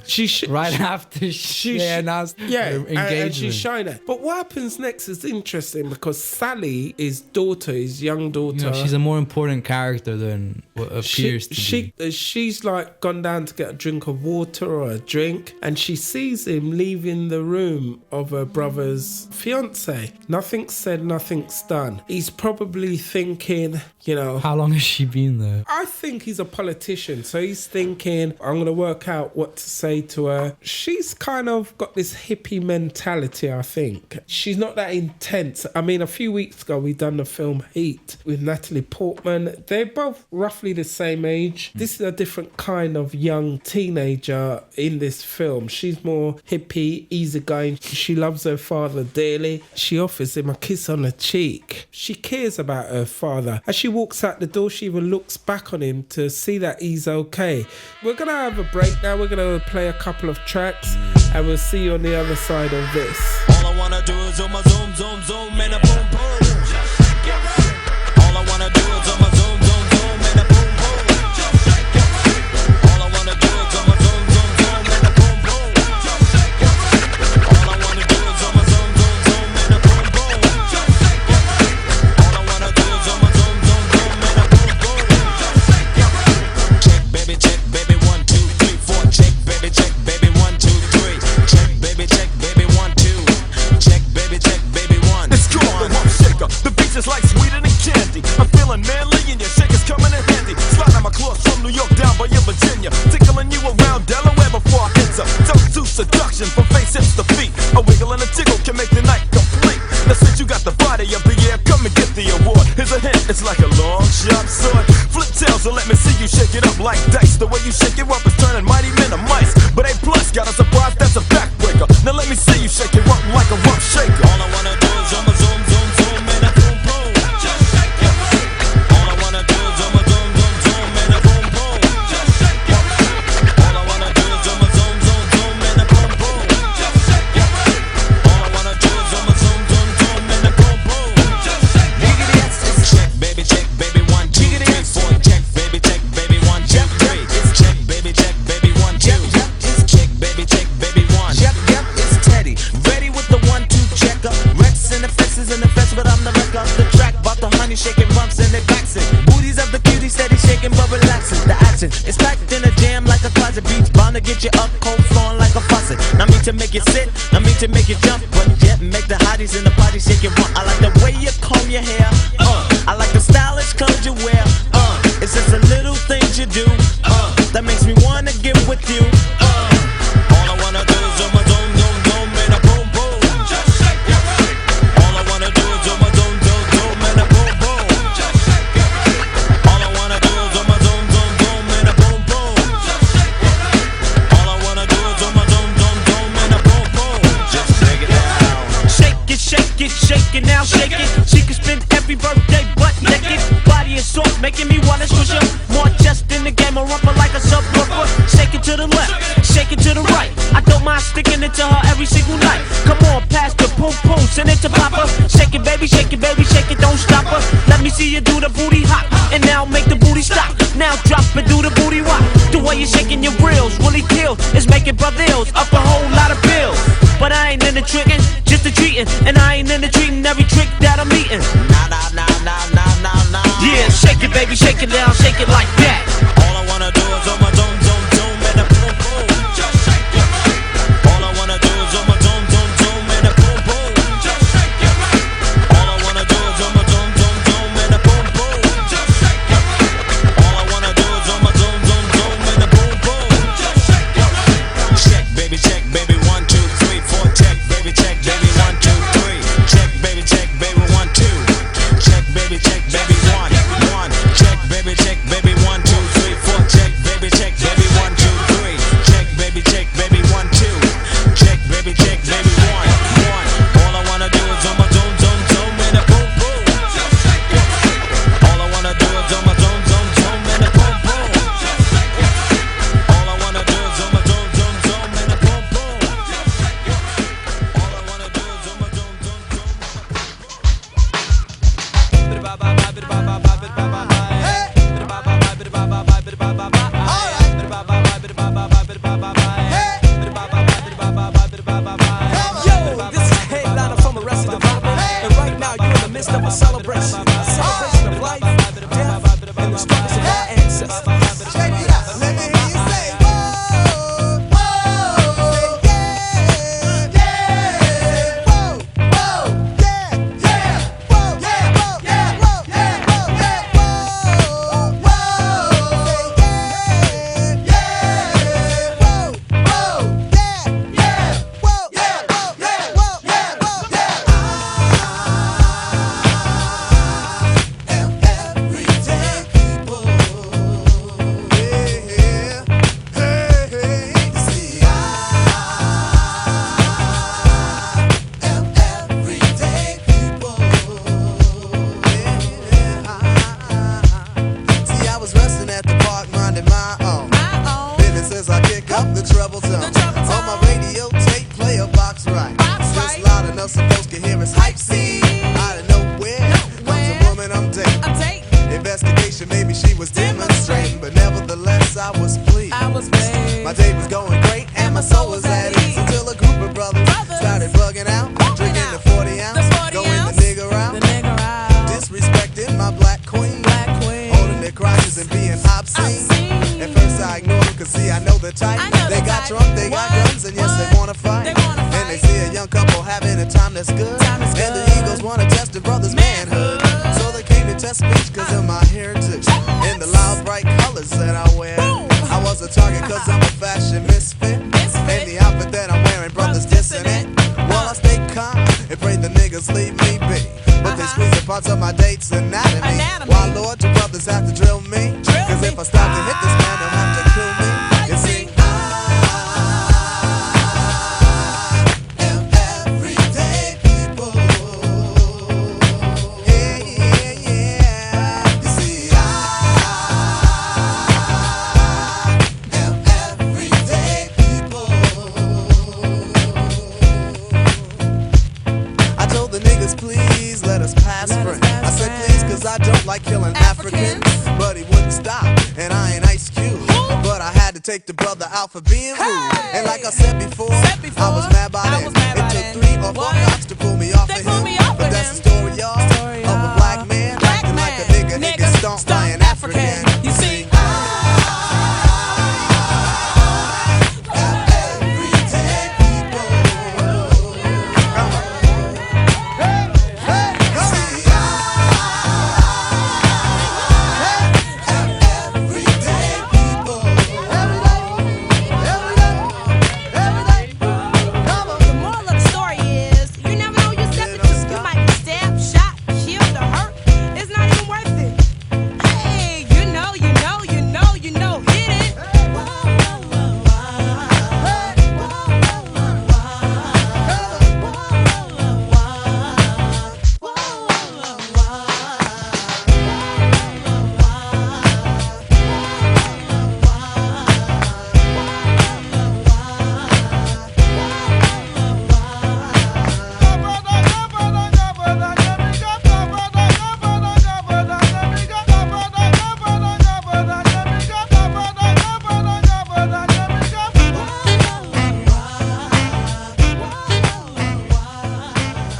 After she announced her engagement. And she's showing it. But what happens next is interesting because Sally, his daughter, his young daughter, you know, she's a more important character than what appears to be. She's like gone down to get a drink of water or a drink, and she sees him leaving the room of her brother's fiancée. Nothing's said, nothing's done. He's probably thinking, you know... How long has she been there? I think he's a politician, so he's thinking, I'm going to work out what to say to her. She's kind of got this hippie mentality, I think. She's not that intense. I mean, a few weeks ago, we done the film Heat with Natalie Portman. They're both roughly the same age. This is a different kind of young teenager in this film. She's more hippie, easygoing. She loves her father dearly. She offers him a kiss on the cheek. She cares about her father. As she walks out the door, she even looks back on him to see that he's okay. We're going to have a break now. We're going to play a couple of tracks, and we'll see you on the other side of this. All I wanna do is zoom, zoom, zoom, zoom, and a boom, boom. All I wanna do is zoom, zoom, zoom, zoom, and a boom, boom. All I wanna do is zoom, zoom, zoom, zoom, and a boom, boom. All I wanna do is zoom, zoom, zoom, zoom, and a boom, boom. All I wanna do is zoom, zoom, zoom, zoom, and a boom, boom. Check, baby, 1, 2, 3, 4. Check, baby, 1, 2, 3. Check, baby, 1, 2. Check, baby, 1. It's cool, the rump shaker. The beach is like sweeter than candy. I'm feeling manly and your shaker's coming in handy. Slide on my claws from New York down by your Virginia. Tickling you around Delaware before I enter. Toast to seduction from face hips to feet. A wiggle and a tickle can make the night complete. Now since you got the body of the year, come and get the award. Here's a hint, it's like a long sharp sword. Flip tails and let me see you shake it up like dice. The way you shake it up is turning mighty men to mice. But A plus got a surprise that's a backbreaker. Now let me see you shake it up like a rough shaker. All I wanna do is zoom, zoom, zoom, zoom, and a boom, boom. Just shake it. All I wanna do is zoom, zoom, zoom, zoom, and a boom, boom. Just shake it. All I wanna do is zoom, zoom, zoom, zoom, and a boom, boom. Just shake it. All I wanna do is zoom, zoom, zoom, zoom, and a boom, boom. Just shake it. Check, baby, 1, 2, 3, 4. Check, baby, 1, 2, 3. Check, baby, 1, 2. Check, baby, 1. It's you up, cold flowing like a faucet. Not me to make you sit, not me to make you jump, but yet make the hotties in the party shake it rump. I like the way you comb your hair, I like the stylish clothes you wear, it's just the little things you do, that makes me wanna get with you, all I wanna do is do my zoom, zoom, zoom, and a boom, boom. Just shake your feet. All I wanna do is do my zoom, zoom, zoom, and a boom, boom. Just shake your feet. All I wanna do is do my zoom, zoom, zoom, and a boom, boom. Just shake your feet. All I wanna do is do my zoom, zoom, zoom, and a boom, boom. Just shake it down. Shake it, shake it, shake it now, shake it. She can spend every birthday butt naked. Body is soft, making me wanna squish her. More chest in the game, a rumper like a subwoofer. Shake it to the left, shake it to the right. I don't mind sticking it to her every single night. Come on, pass the poom poom, send it to Papa. Shake it, baby, shake it, baby, shake it, don't stop her. Let me see you do the booty hop, and now make the booty stop. Now drop and do the booty rock. The way you're shaking your grills really kills. It's making brothers up a whole lot of pills. But I ain't into tricking, just the treating, and I ain't into treating every trick that I'm eating. Nah, nah, nah, nah, nah, nah, nah. Yeah, shake it, baby, shake it down, shake it like that. All I wanna do is on my zoom, zoom, zoom, and a boom, boom. Just shake your feet. All I wanna do is on my zoom, zoom, zoom, and a boom, boom. Just shake your feet. All I wanna do is on my zoom, zoom, zoom, and a boom, boom. Just shake your feet. All I wanna do is on my zoom, zoom, zoom, and a boom, boom. Just shake your feet. Check, baby, 1, 2, 3, 4. Check, baby, 1, 2, 3. Check, baby, 1, 2. Check, baby, 1, 1. Check, baby, 1, 2, 3, 4. Check, baby, 1, 2, 3. Check, baby, 1, 2. Check, baby, 1, 1. All I wanna do is on my zoom, zoom, zoom, and a boom, boom. Just shake your feet. All I wanna do is on my zoom, zoom, zoom, and a boom, boom. Just shake your feet. All I wanna do is on my zoom, zoom, zoom, and a boom, boom. Just shake your feet. All I wanna do is on my zoom, zoom, zoom. Yo, this is Headliner from Arrested Development, and right now you're in the midst of a celebration of life, death, and the struggles of our ancestors. Check it out. Let me hear you say, whoa, whoa, yeah, yeah, whoa, whoa, yeah, yeah, whoa, yeah, whoa, yeah, whoa, yeah, whoa, yeah, whoa, whoa, yeah, yeah, whoa, whoa, yeah, yeah, whoa, yeah, whoa, yeah, whoa, yeah, whoa, yeah. Everyday people, yeah, hey, hey, see, I am everyday people, yeah. See, I was resting at the park, minding my own business as I kick up the trouble zone. On my radio tape, play a box right, just loud enough so folks can hear us hype. See, out of nowhere comes a woman I'm dating. Investigation, maybe she was demonstrating, but nevertheless I was pleased. My day was going great and my soul was at ease until a group of brothers started bugging out, drinking the 40 ounce, going the nigger out, disrespecting my black queen, holding their crotches and being obscene. At first I ignored them, cause see I know the type. They got drunk, they got guns, and yes they wanna fight. And they see a young couple having a time that's good, and the Eagles wanna test the brother's manhood. So they came to test speech cause of my heritage and the loud bright colors that I wear. I was a target cause I'm a fashion misfit, and the outfit that I'm wearing, brothers dissing it. While I stay calm and pray the niggas leave me be, but they squeeze the parts of my date's anatomy. Why Lord, do brothers have to drill me? Cause if I stop to hit this man, they'll have to kill me. You see, I am everyday people. Yeah, yeah, yeah. You see, I am everyday people. I told the niggas, please let us pass friends. I said please cause I don't like killing Africans. But he wouldn't stop, and I ain't Ice Cube. But I had to take the brother out for being rude. And like I said before, I was mad by then. It took 3 or 4 cops to pull me off of him. But that's the story, y'all, of a black man acting like a nigga he can stomp by an African. You see, I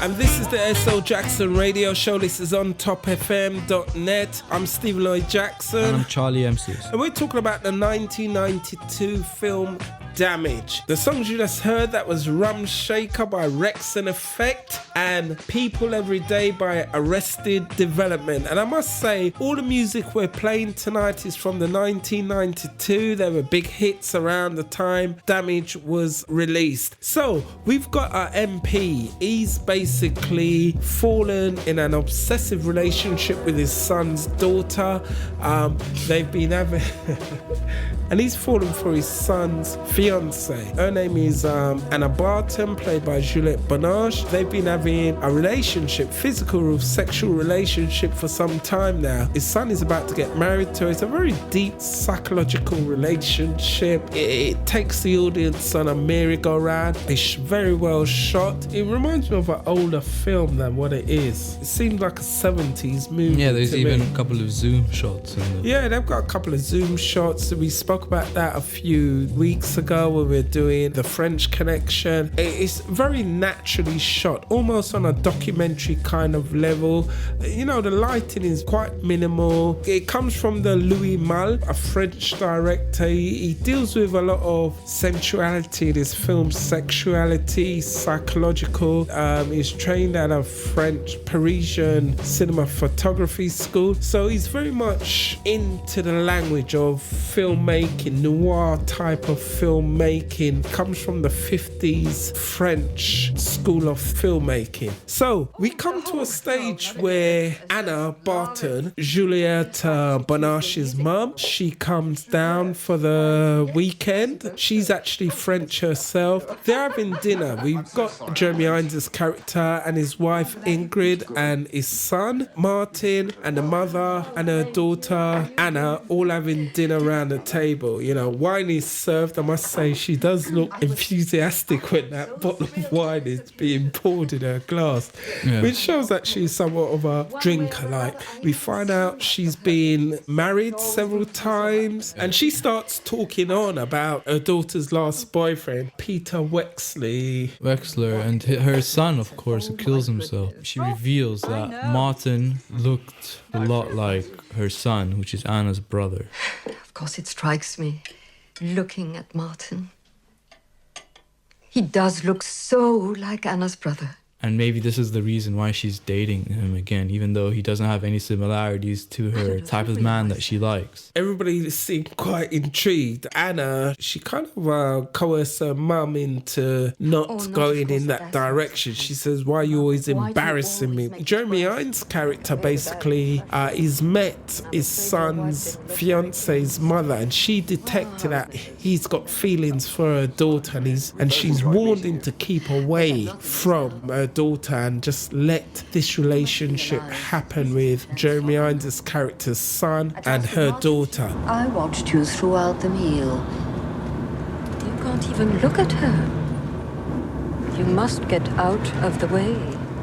And this is the S.O. Jackson Radio Show. This is on topfm.net. I'm Stephen Lloyd Jackson. And I'm Charlie MCs. And we're talking about the 1992 film Damage. The songs you just heard, that was Rum Shaker by Rex and Effect and People Every Day by Arrested Development. And I must say, all the music we're playing tonight is from the 1992. There were big hits around the time Damage was released. So we've got our MP. He's basically fallen in an obsessive relationship with his son's daughter. They've been having and he's fallen for his son's fiance. Her name is Anna Barton, played by Juliette Binoche. They've been having a relationship, physical, sexual relationship for some time now. His son is about to get married to her. It's a very deep psychological relationship. It takes the audience on a merry-go-round. It's very well shot. It reminds me of an older film than what it is. It seems like a 70s movie. Yeah, there's even a couple of zoom shots. Yeah, they've got a couple of zoom shots. We spoke about that a few weeks ago when we were doing The French Connection. It's very naturally shot, almost on a documentary kind of level. You know, the lighting is quite minimal. It comes from the Louis Malle, a French director. He deals with a lot of sensuality in his film, sexuality, psychological. He's trained at a French Parisian cinema photography school. So he's very much into the language of filmmaking, noir type of filmmaking. Comes from the 50s French school of filmmaking. So we come to a stage where Anna Barton, Juliette Binoche's mum, she comes down for the weekend. She's actually French herself. They're having dinner. We've got Jeremy Irons' character and his wife Ingrid and his son Martin and the mother and her daughter Anna all having dinner around the table. You know, wine is served. I must say she does look enthusiastic when that bottle of wine is being poured in her glass, which shows that she's somewhat of a drinker. Like, we find out she's been married several times, and she starts talking on about her daughter's last boyfriend, Peter Wexler, and her son, of course, who kills himself. She reveals that Martin looked a lot like her son, which is Anna's brother. Of course, it strikes me, looking at Martin. He does look so like Anna's brother. And maybe this is the reason why she's dating him again, even though he doesn't have any similarities to her type of man that she likes. Everybody seemed quite intrigued. Anna, she kind of coerced her mum into not going in that direction. She says, why are you always embarrassing me? Jeremy Irons' character basically is met his son's fiance's mother, and she detected that he's got feelings for her daughter, and she's warned him to keep away from her daughter and just let this relationship happen with Jeremy Irons' character's son and her daughter. I watched you throughout the meal. You can't even look at her. You must get out of the way.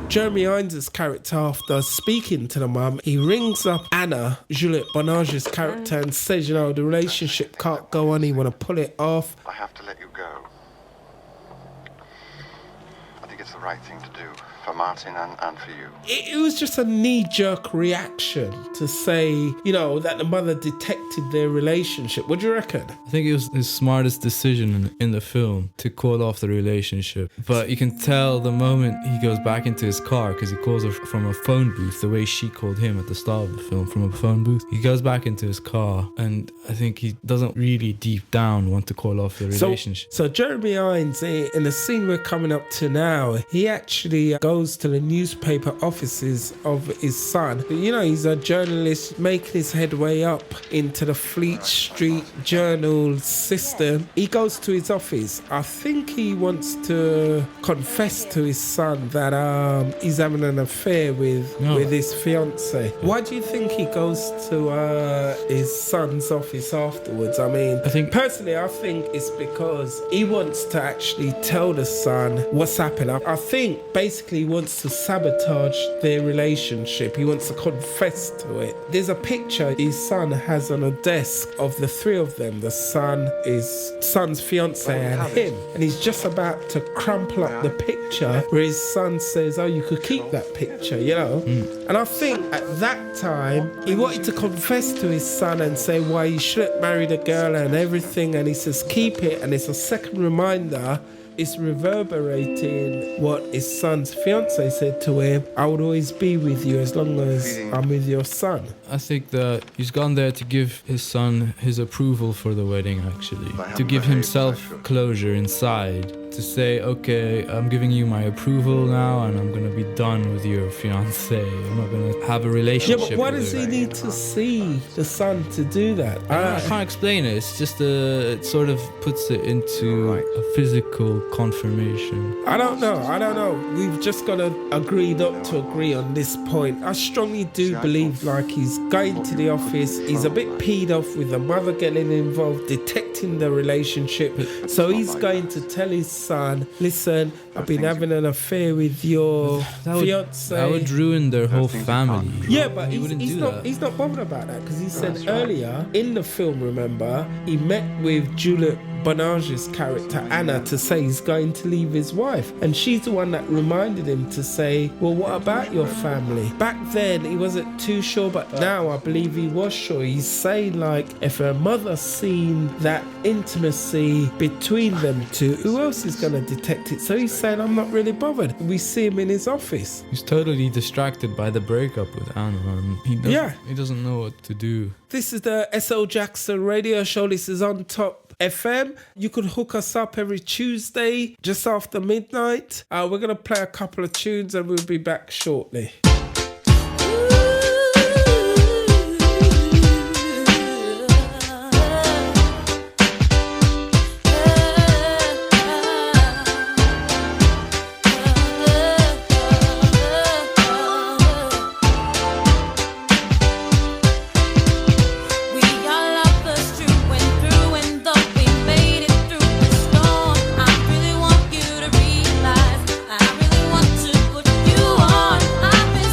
Jeremy Irons' character, after speaking to the mum, he rings up Anna, Juliette Binoche's character, and says, you know, the relationship can't go on, you want to pull it off. I have to let you go. I think it's the right thing to do for Martin and for you. It was just a knee-jerk reaction to say, you know, that the mother detected their relationship. What do you reckon? I think it was his smartest decision in the film to call off the relationship. But you can tell the moment he goes back into his car, because he calls her from a phone booth, the way she called him at the start of the film, from a phone booth. He goes back into his car, and I think he doesn't really deep down want to call off the relationship. So Jeremy Irons, in the scene we're coming up to now, he actually goes to the newspaper offices of his son. You know, he's a journalist making his headway up into the Fleet Street Journal system. He goes to his office. I think he wants to confess to his son that he's having an affair with his fiance. Why do you think he goes to his son's office afterwards? I mean, personally, I think it's because he wants to actually tell the son what's happened. I think basically he wants to sabotage their relationship. He wants to confess to it. There's a picture his son has on a desk of the three of them. The son, his son's fiance and him. And he's just about to crumple up the picture where his son says, oh, you could keep that picture, you know? And I think at that time, he wanted to confess to his son and say why he shouldn't marry the girl and everything. And he says, keep it. And it's a second reminder. It's reverberating what his son's fiance said to him. I would always be with you as long as I'm with your son. I think that he's gone there to give his son his approval for the wedding, actually. To give himself closure inside. To say, okay, I'm giving you my approval now and I'm going to be done with your fiancé. I'm not going to have a relationship. Yeah, but why with does her. he need to see the son to do that? I can't explain it. It's just it sort of puts it into a physical confirmation. I don't know. We've just got to agree not to agree on this point. I strongly do believe like he's going to the office. He's a bit peed off with the mother getting involved, detecting the relationship. So he's going to tell his son, listen, I've been having an affair with your fiance. That would ruin their whole family. Yeah, but he wouldn't do that. He's not bothered about that because he said earlier in the film, remember, he met with Juliette Binoche's character Anna to say he's going to leave his wife, and she's the one that reminded him to say, well, what about your family? Back then he wasn't too sure, but now I believe he was sure. He's saying like, if her mother seen that intimacy between them two, who else is going to detect it? So he's saying, I'm not really bothered. We see him in his office. He's totally distracted by the breakup with Anna, and he doesn't know what to do. This is the S.O. Jackson radio show. This is on Top FM. You could hook us up every Tuesday just after midnight. We're going to play a couple of tunes and we'll be back shortly. I really want to put you on. I miss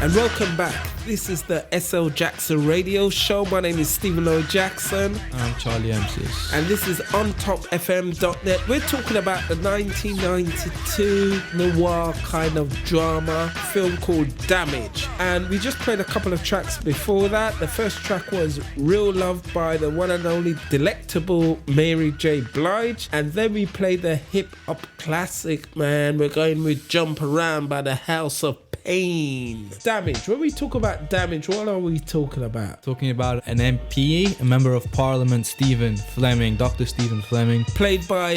And welcome back. This is the SL Jackson Radio Show. My name is Stephen Lloyd Jackson. I'm Charlie Emsis. And this is OnTopFM.net. We're talking about the 1992 noir kind of drama film called Damage. And we just played a couple of tracks before that. The first track was Real Love by the one and only delectable Mary J. Blige. And then we played the hip-hop classic, man. We're going with Jump Around by the House of Pain. Damage. When we talk about Damage, what are we talking about? Talking about an MP, a member of Parliament, Stephen Fleming, Dr. Stephen Fleming, played by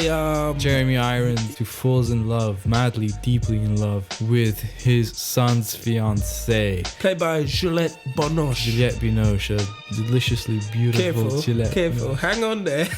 Jeremy Irons, who falls in love, madly, deeply in love, with his son's fiancée. Played by Juliette Binoche. Juliette Binoche, a deliciously beautiful Juliette. Careful, hang on there.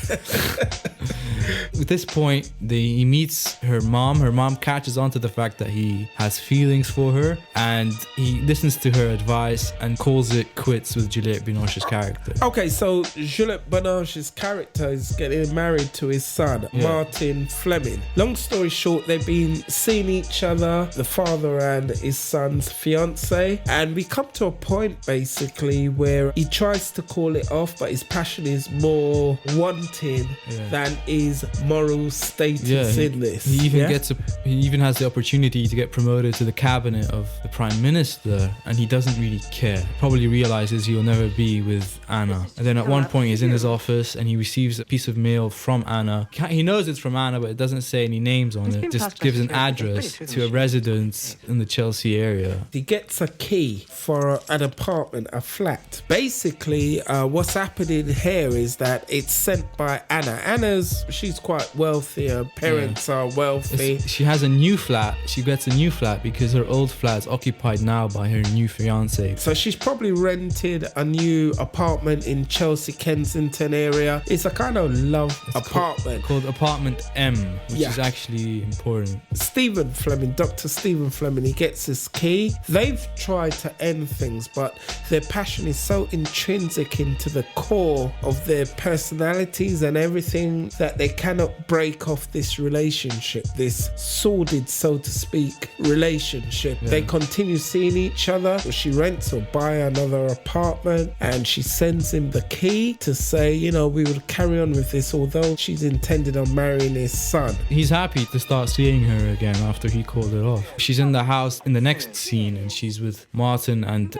At this point, he meets her mom. Her mom catches on to the fact that he has feelings for her, and he listens to her advice and calls it quits with Juliette Binoche's character. Okay, so Juliette Binoche's character is getting married to his son, Martin Fleming. Long story short, they've been seeing each other, the father and his son's fiancée, and we come to a point basically where he tries to call it off, but his passion is more wanting than his moral status in this. He even has the opportunity to get promoted to the cabinet of the Prime Minister, and he doesn't really care. Probably realizes he'll never be with Anna. And then at one point he's in his office and he receives a piece of mail from Anna. He knows it's from Anna, but it doesn't say any names on it. Just gives an address to a residence in the Chelsea area. He gets a key for an apartment, a flat. Basically, what's happening here is that it's sent by Anna. She's quite wealthy. Her parents are wealthy. She has a new flat. She gets a new flat because her old flat's occupied now by her new fiancé. So she's probably rented a new apartment in Chelsea, Kensington area. It's a kind of love apartment. Called Apartment M, which is actually important. Stephen Fleming, Dr. Stephen Fleming, he gets his key. They've tried to end things, but their passion is so intrinsic into the core of their personalities and everything that they cannot break off this relationship, this sordid, so to speak, relationship. They continue seeing each other. She rents or buy another apartment, and she sends him the key to say, you know, we would carry on with this, although she's intended on marrying his son. He's happy to start seeing her again after he called it off. She's in the house in the next scene, and she's with Martin and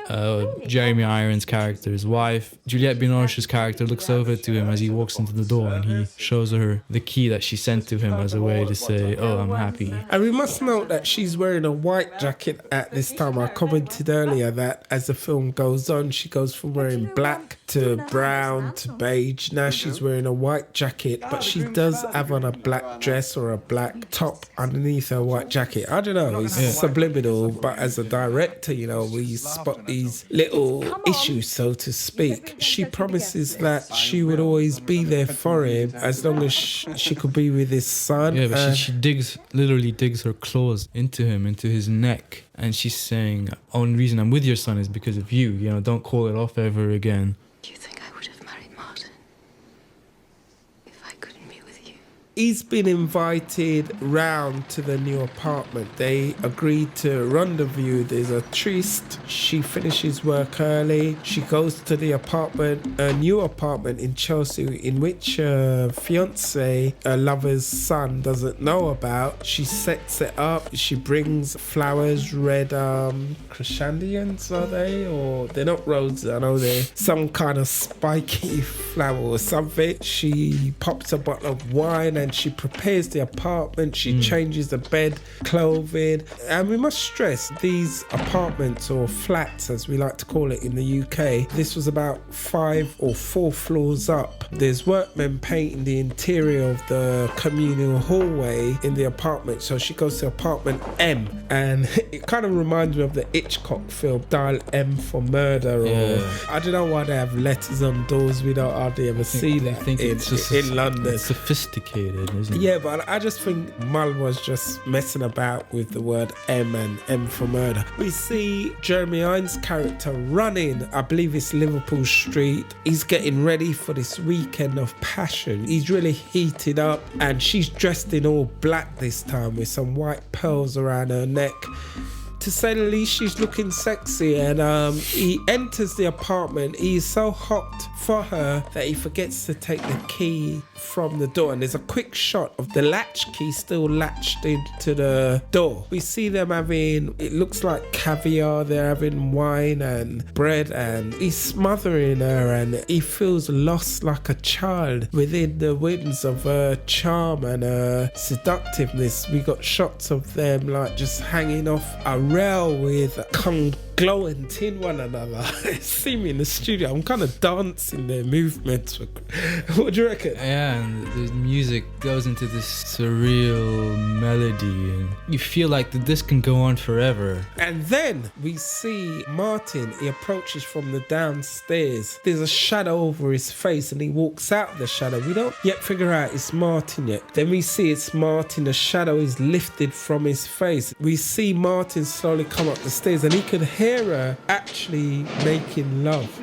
Jeremy Irons' character, his wife. Juliette Binoche's character looks over to him as he walks into the door, and he shows her the key that she sent to him as a way to say, oh, I'm happy. And we must note that she's wearing a white jacket at this time. I commented earlier that as the film goes on, she goes from wearing black to brown to beige. Now she's wearing a white jacket, but she does have on a black dress or a black top underneath her white jacket. I don't know, it's subliminal, but as a director, you know, we spot these little issues, so to speak. She promises that she would always be there for him as long as she could be with his son. Yeah, but she literally digs her claws into him, into his neck. And she's saying, only reason I'm with your son is because of you. You know, don't call it off ever again. Do you think I would have married Martin if I couldn't be with you? He's been invited round to the new apartment. They agreed to rendezvous. There's a tryst. She finishes work early. She goes to the apartment, a new apartment in Chelsea, in which her fiancé, her lover's son, doesn't know about. She sets it up. She brings flowers, red chrysanthemums, are they? Or they're not roses. I know they're some kind of spiky flower or something. She pops a bottle of wine and she prepares the apartment. She changes the bed, clothing. And we must stress, these apartments or flats, as we like to call it in the UK, this was about 5 or 4 floors up. There's workmen painting the interior of the communal hallway in the apartment. So she goes to apartment M, and it kind of reminds me of the Hitchcock film Dial M for Murder. Or I don't know why they have letters on doors. We don't hardly ever see that in London. It's sophisticated, isn't it? Yeah, but I just think Mull was just messing about with the word M and M for murder. We see Jeremy Irons' character running, I believe it's Liverpool Street. He's getting ready for this weekend of passion. He's really heated up, and she's dressed in all black this time with some white pearls around her neck. to say the least, she's looking sexy. And he enters the apartment. He's so hot for her that he forgets to take the key from the door. And there's a quick shot of the latch key still latched into the door. We see them having, it looks like caviar. They're having wine and bread, and he's smothering her, and he feels lost like a child within the winds of her charm and her seductiveness. We got shots of them like just hanging off a rail with glowing in one another. See me in the studio, I'm kind of dancing their movements. What do you reckon? Yeah, and the music goes into this surreal melody, and you feel like this can go on forever. And then we see Martin. He approaches from the downstairs. There's a shadow over his face, and he walks out of the shadow. We don't yet figure out it's Martin yet. Then we see it's Martin. The shadow is lifted from his face. We see Martin slowly come up the stairs, and he could hear her actually making love.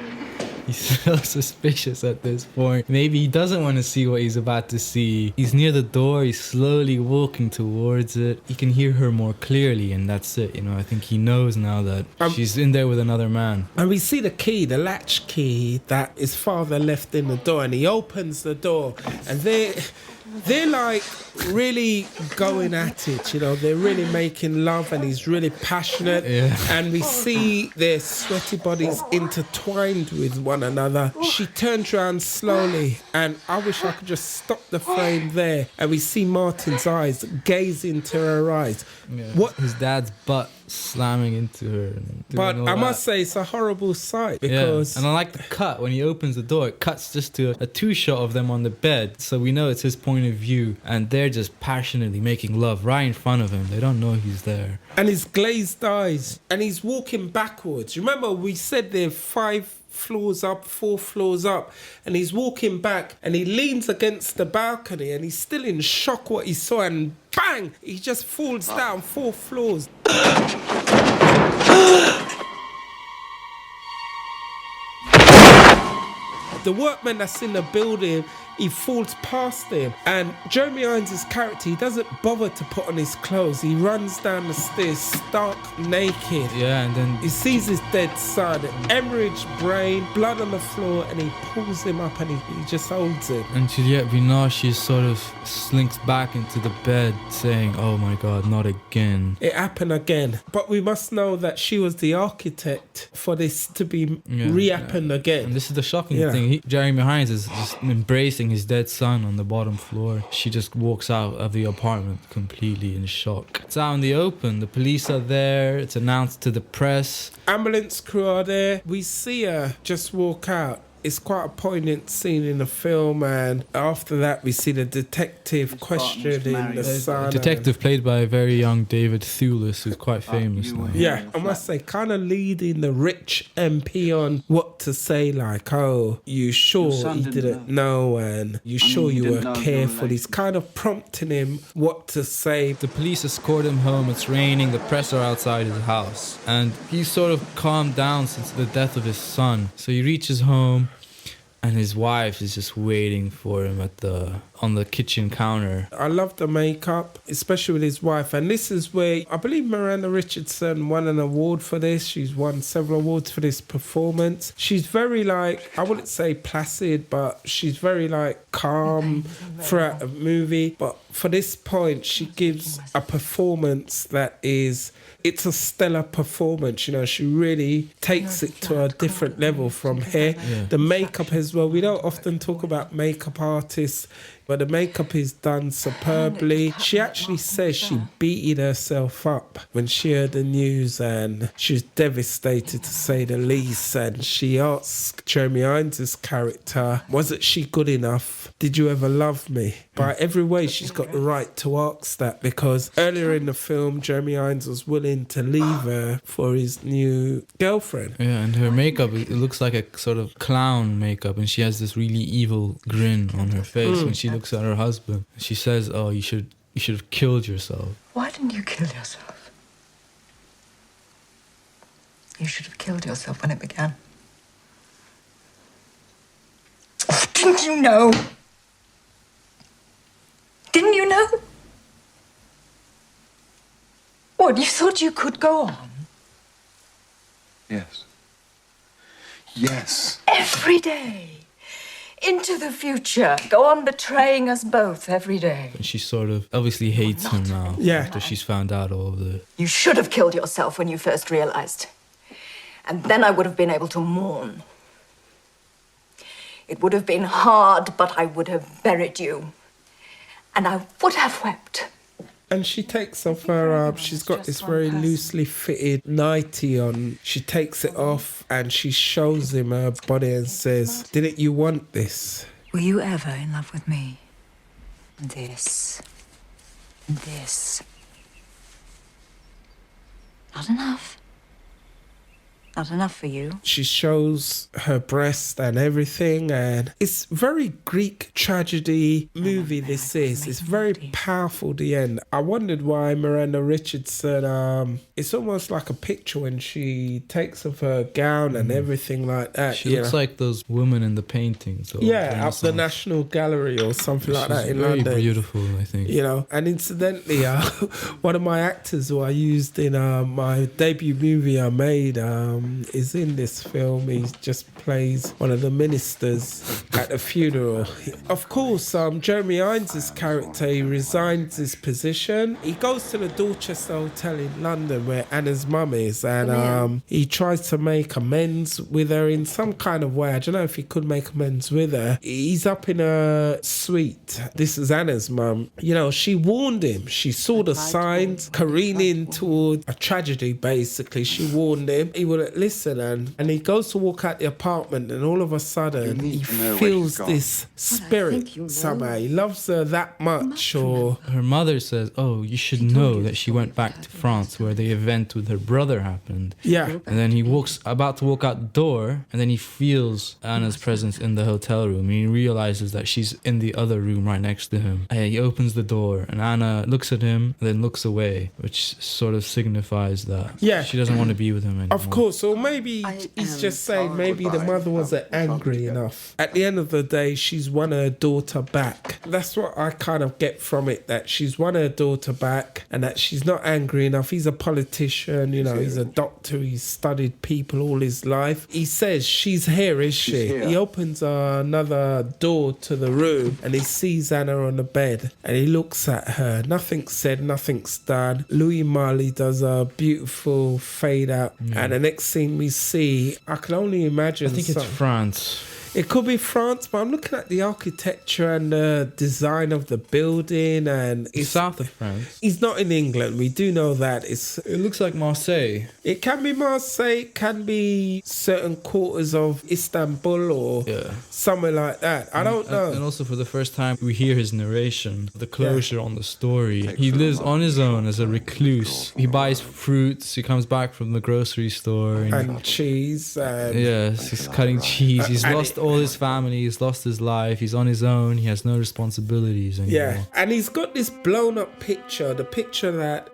He's so suspicious at this point. Maybe he doesn't want to see what he's about to see. He's near the door. He's slowly walking towards it. He can hear her more clearly, and that's it. You know, I think he knows now that she's in there with another man. And we see the key, the latch key that his father left in the door, and he opens the door, and they're like really going at it, you know, they're really making love, and he's really passionate. Yeah. And we see their sweaty bodies intertwined with one another. She turns around slowly, and I wish I could just stop the frame there, and we see Martin's eyes gaze into her eyes. Yeah. What his dad's butt slamming into her. And but I must say it's a horrible sight, because and I like the cut when he opens the door. It cuts just to a two shot of them on the bed, so we know it's his point of view, and they're just passionately making love right in front of him. They don't know he's there, and his glazed eyes, and he's walking backwards. Remember we said they're 5 floors up, 4 floors up, and he's walking back, and he leans against the balcony, and he's still in shock what he saw, and bang, he just falls down 4 floors. The workman that's in the building, he falls past him, and Jeremy Irons' character, he doesn't bother to put on his clothes. He runs down the stairs stark naked. Yeah, and then he sees his dead son, hemorrhaged brain, blood on the floor, and he pulls him up, and he just holds him. And Juliette Binoche sort of slinks back into the bed saying, "Oh my God, not again." It happened again. But we must know that she was the architect for this to be re-happened again. And this is the shocking thing. Jeremy Irons is just embracing his dead son on the bottom floor. She just walks out of the apartment completely in shock. It's out in the open. The police are there. It's announced to the press. Ambulance crew are there. We see her just walk out. It's quite a poignant scene in the film, and after that we see the detective questioning the son. Detective played by a very young David Thewlis, who's quite famous now. Yeah, I must say, kind of leading the rich MP on what to say, like, "Oh, you sure he didn't know, and you sure you were careful." He's kind of prompting him what to say. The police escort him home. It's raining. The press are outside his house, and he's sort of calmed down since the death of his son. So he reaches home, and his wife is just waiting for him on the kitchen counter. I love the makeup, especially with his wife. And this is where I believe Miranda Richardson won an award for this. She's won several awards for this performance. She's very I wouldn't say placid, but she's very calm throughout the movie. But for this point, she gives a performance that is... It's a stellar performance, you know. She really takes it to a different level from here. Yeah. The makeup as well. We don't often talk about makeup artists, but the makeup is done superbly. She actually says she beated herself up when she heard the news, and she was devastated to say the least. And she asked Jeremy Irons' character, wasn't she good enough? Did you ever love me? By every way, she's got the right to ask that, because earlier in the film, Jeremy Irons was willing to leave her for his new girlfriend. Yeah, and her makeup, it looks like a sort of clown makeup, and she has this really evil grin on her face when she looks at her husband. She says, "Oh, you should have killed yourself." Why didn't you kill yourself? You should have killed yourself when it began. Didn't you know? Didn't you know? What What, you thought you could go on? Yes. Yes. Every day. Into the future. Go on betraying us both every day. And she sort of obviously hates him now. Yeah. After she's found out all of the... You should have killed yourself when you first realized. And then I would have been able to mourn. It would have been hard, but I would have buried you. And I would have wept. And she takes off her, she's got this very loosely fitted nightie on. She takes it off and she shows him her body and says, "Didn't you want this?" Were you ever in love with me? This. This. Not enough. Not enough for you. She shows her breast and everything, and it's very Greek tragedy movie this is. It's very powerful, the end. I wondered why Miranda Richardson, it's almost like a picture when she takes off her gown and everything like that. She looks like those women in the paintings. Or yeah, up the National Gallery or something like that in very London. beautiful, I think. You know, and incidentally, one of my actors who I used in my debut movie I made is in this film. He just plays one of the ministers at a funeral. Of course, Jeremy Irons' character, he resigns his position. He goes to the Dorchester Hotel in London where Anna's mum is, and he tries to make amends with her in some kind of way. I don't know if he could make amends with her. He's up in a suite. This is Anna's mum. You know, she warned him. She saw the signs careening toward a tragedy, basically. She warned him. He wouldn't listen, and he goes to walk out the apartment, and all of a sudden he feels this spirit somehow. He loves her that much. Or her mother says, "Oh, you should know that she went back to France where the event with her brother happened." Yeah. And then he about to walk out the door, and then he feels Anna's presence in the hotel room, and he realizes that she's in the other room right next to him. And he opens the door, and Anna looks at him and then looks away, which sort of signifies that she doesn't want to be with him anymore. Of course, or maybe he's just saying maybe the mother wasn't angry enough. At the end of the day, she's won her daughter back. That's what I kind of get from it, that she's won her daughter back and that she's not angry enough. He's a politician, you know, he's a doctor, he's studied people all his life. He says, "She's here, is she?" He opens another door to the room and he sees Anna on the bed and he looks at her. Nothing's said, nothing's done. Louis Marley does a beautiful fade out, and the next scene we see, I can only imagine. I think it's France. It could be France, but I'm looking at the architecture and the design of the building, and it's south of France. He's not in England. We do know that. It looks like Marseille. It can be Marseille, it can be certain quarters of Istanbul or somewhere like that. I don't know. And also for the first time we hear his narration, the closure on the story. He lives on his own as a recluse. He buys fruits, he comes back from the grocery store. And cheese. Yes, he's cutting cheese. He's lost all his family, he's lost his life, he's on his own, he has no responsibilities anymore. Yeah, and he's got this blown up picture, the picture that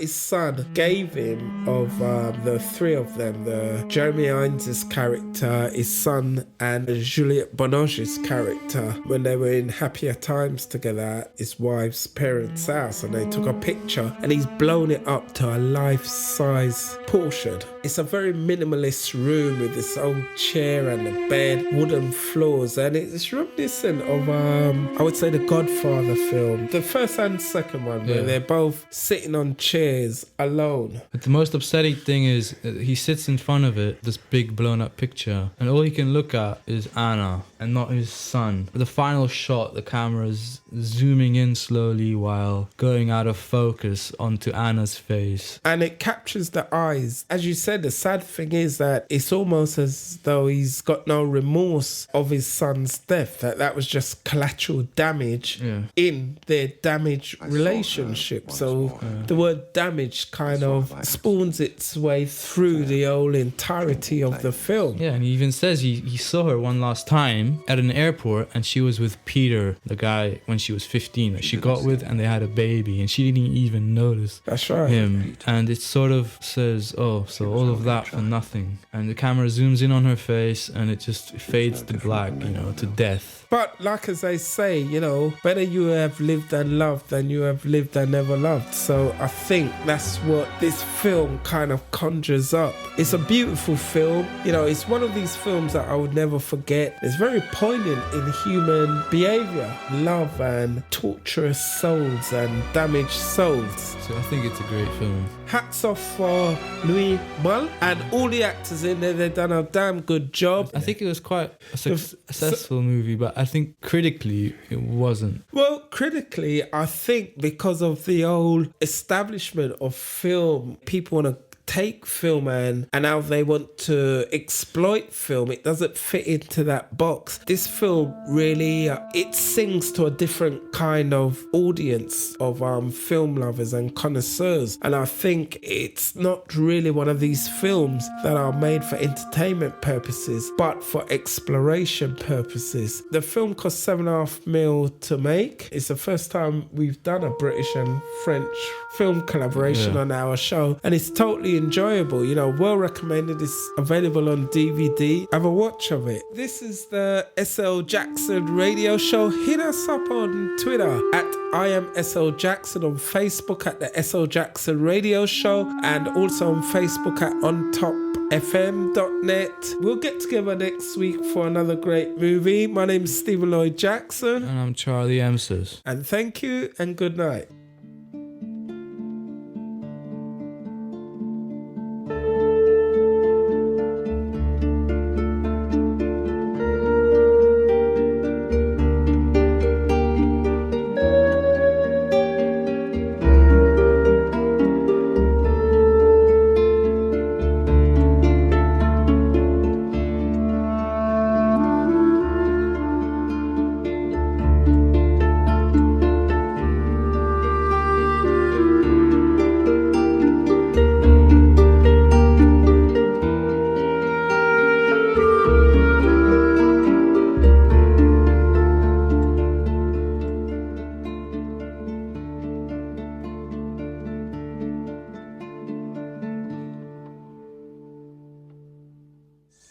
his son gave him of the three of them, the Jeremy Irons' character, his son, and Juliette Binoche's character, when they were in happier times together at his wife's parents' house, and they took a picture and he's blown it up to a life-size portion. It's a very minimalist room with this old chair and a bed, wooden floors, and it's reminiscent of I would say the Godfather film, the first and second one, where they're both sitting on chairs alone. But the most upsetting thing is he sits in front of it, this big blown up picture, and all he can look at is Anna and not his son. The final shot, the camera's zooming in slowly while going out of focus onto Anna's face, and it captures the eyes. As you said, the sad thing is that it's almost as though he's got no remorse of his son's death, that was just collateral damage in their damaged relationship. So the word damage kind of spawns its way through the whole entirety of the film. Yeah, and he even says he saw her one last time at an airport, and she was with Peter, the guy, when she was 15 that she got with, and they had a baby, and she didn't even notice him. And it sort of says, oh, so all of that for nothing. And the camera zooms in on her face, and it just fades fades to black, you know, to death. But like as they say, you know, better you have lived and loved than you have lived and never loved. So I think that's what this film kind of conjures up. It's a beautiful film. You know, it's one of these films that I would never forget. It's very poignant in human behavior, love and torturous souls and damaged souls. So I think it's a great film. Hats off for Louis Malle and all the actors in there. They've done a damn good job. I think it was quite a successful movie, but I think critically it wasn't. Well, critically, I think because of the old establishment of film, people want to take film and how they want to exploit film. It doesn't fit into that box. This film really, it sings to a different kind of audience of film lovers and connoisseurs. And I think it's not really one of these films that are made for entertainment purposes, but for exploration purposes. The film cost $7.5 million to make. It's the first time we've done a British and French film collaboration on our show, and it's totally enjoyable. You know, well recommended. It's available on DVD. Have a watch of it. This is the SL Jackson Radio Show. Hit us up on Twitter at I am SL Jackson, on Facebook at the SL Jackson Radio Show, and also on Facebook at ontopfm.net. We'll get together next week for another great movie. My name is Stephen Lloyd Jackson. And I'm Charlie Emsers. And thank you and good night.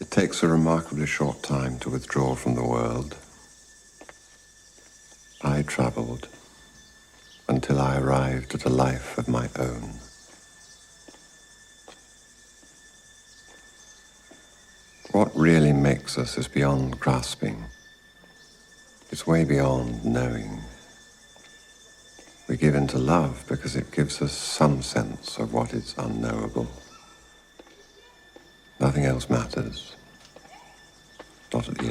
It takes a remarkably short time to withdraw from the world. I travelled until I arrived at a life of my own. What really makes us is beyond grasping. It's way beyond knowing. We give in to love because it gives us some sense of what is unknowable. Nothing else matters. Not at the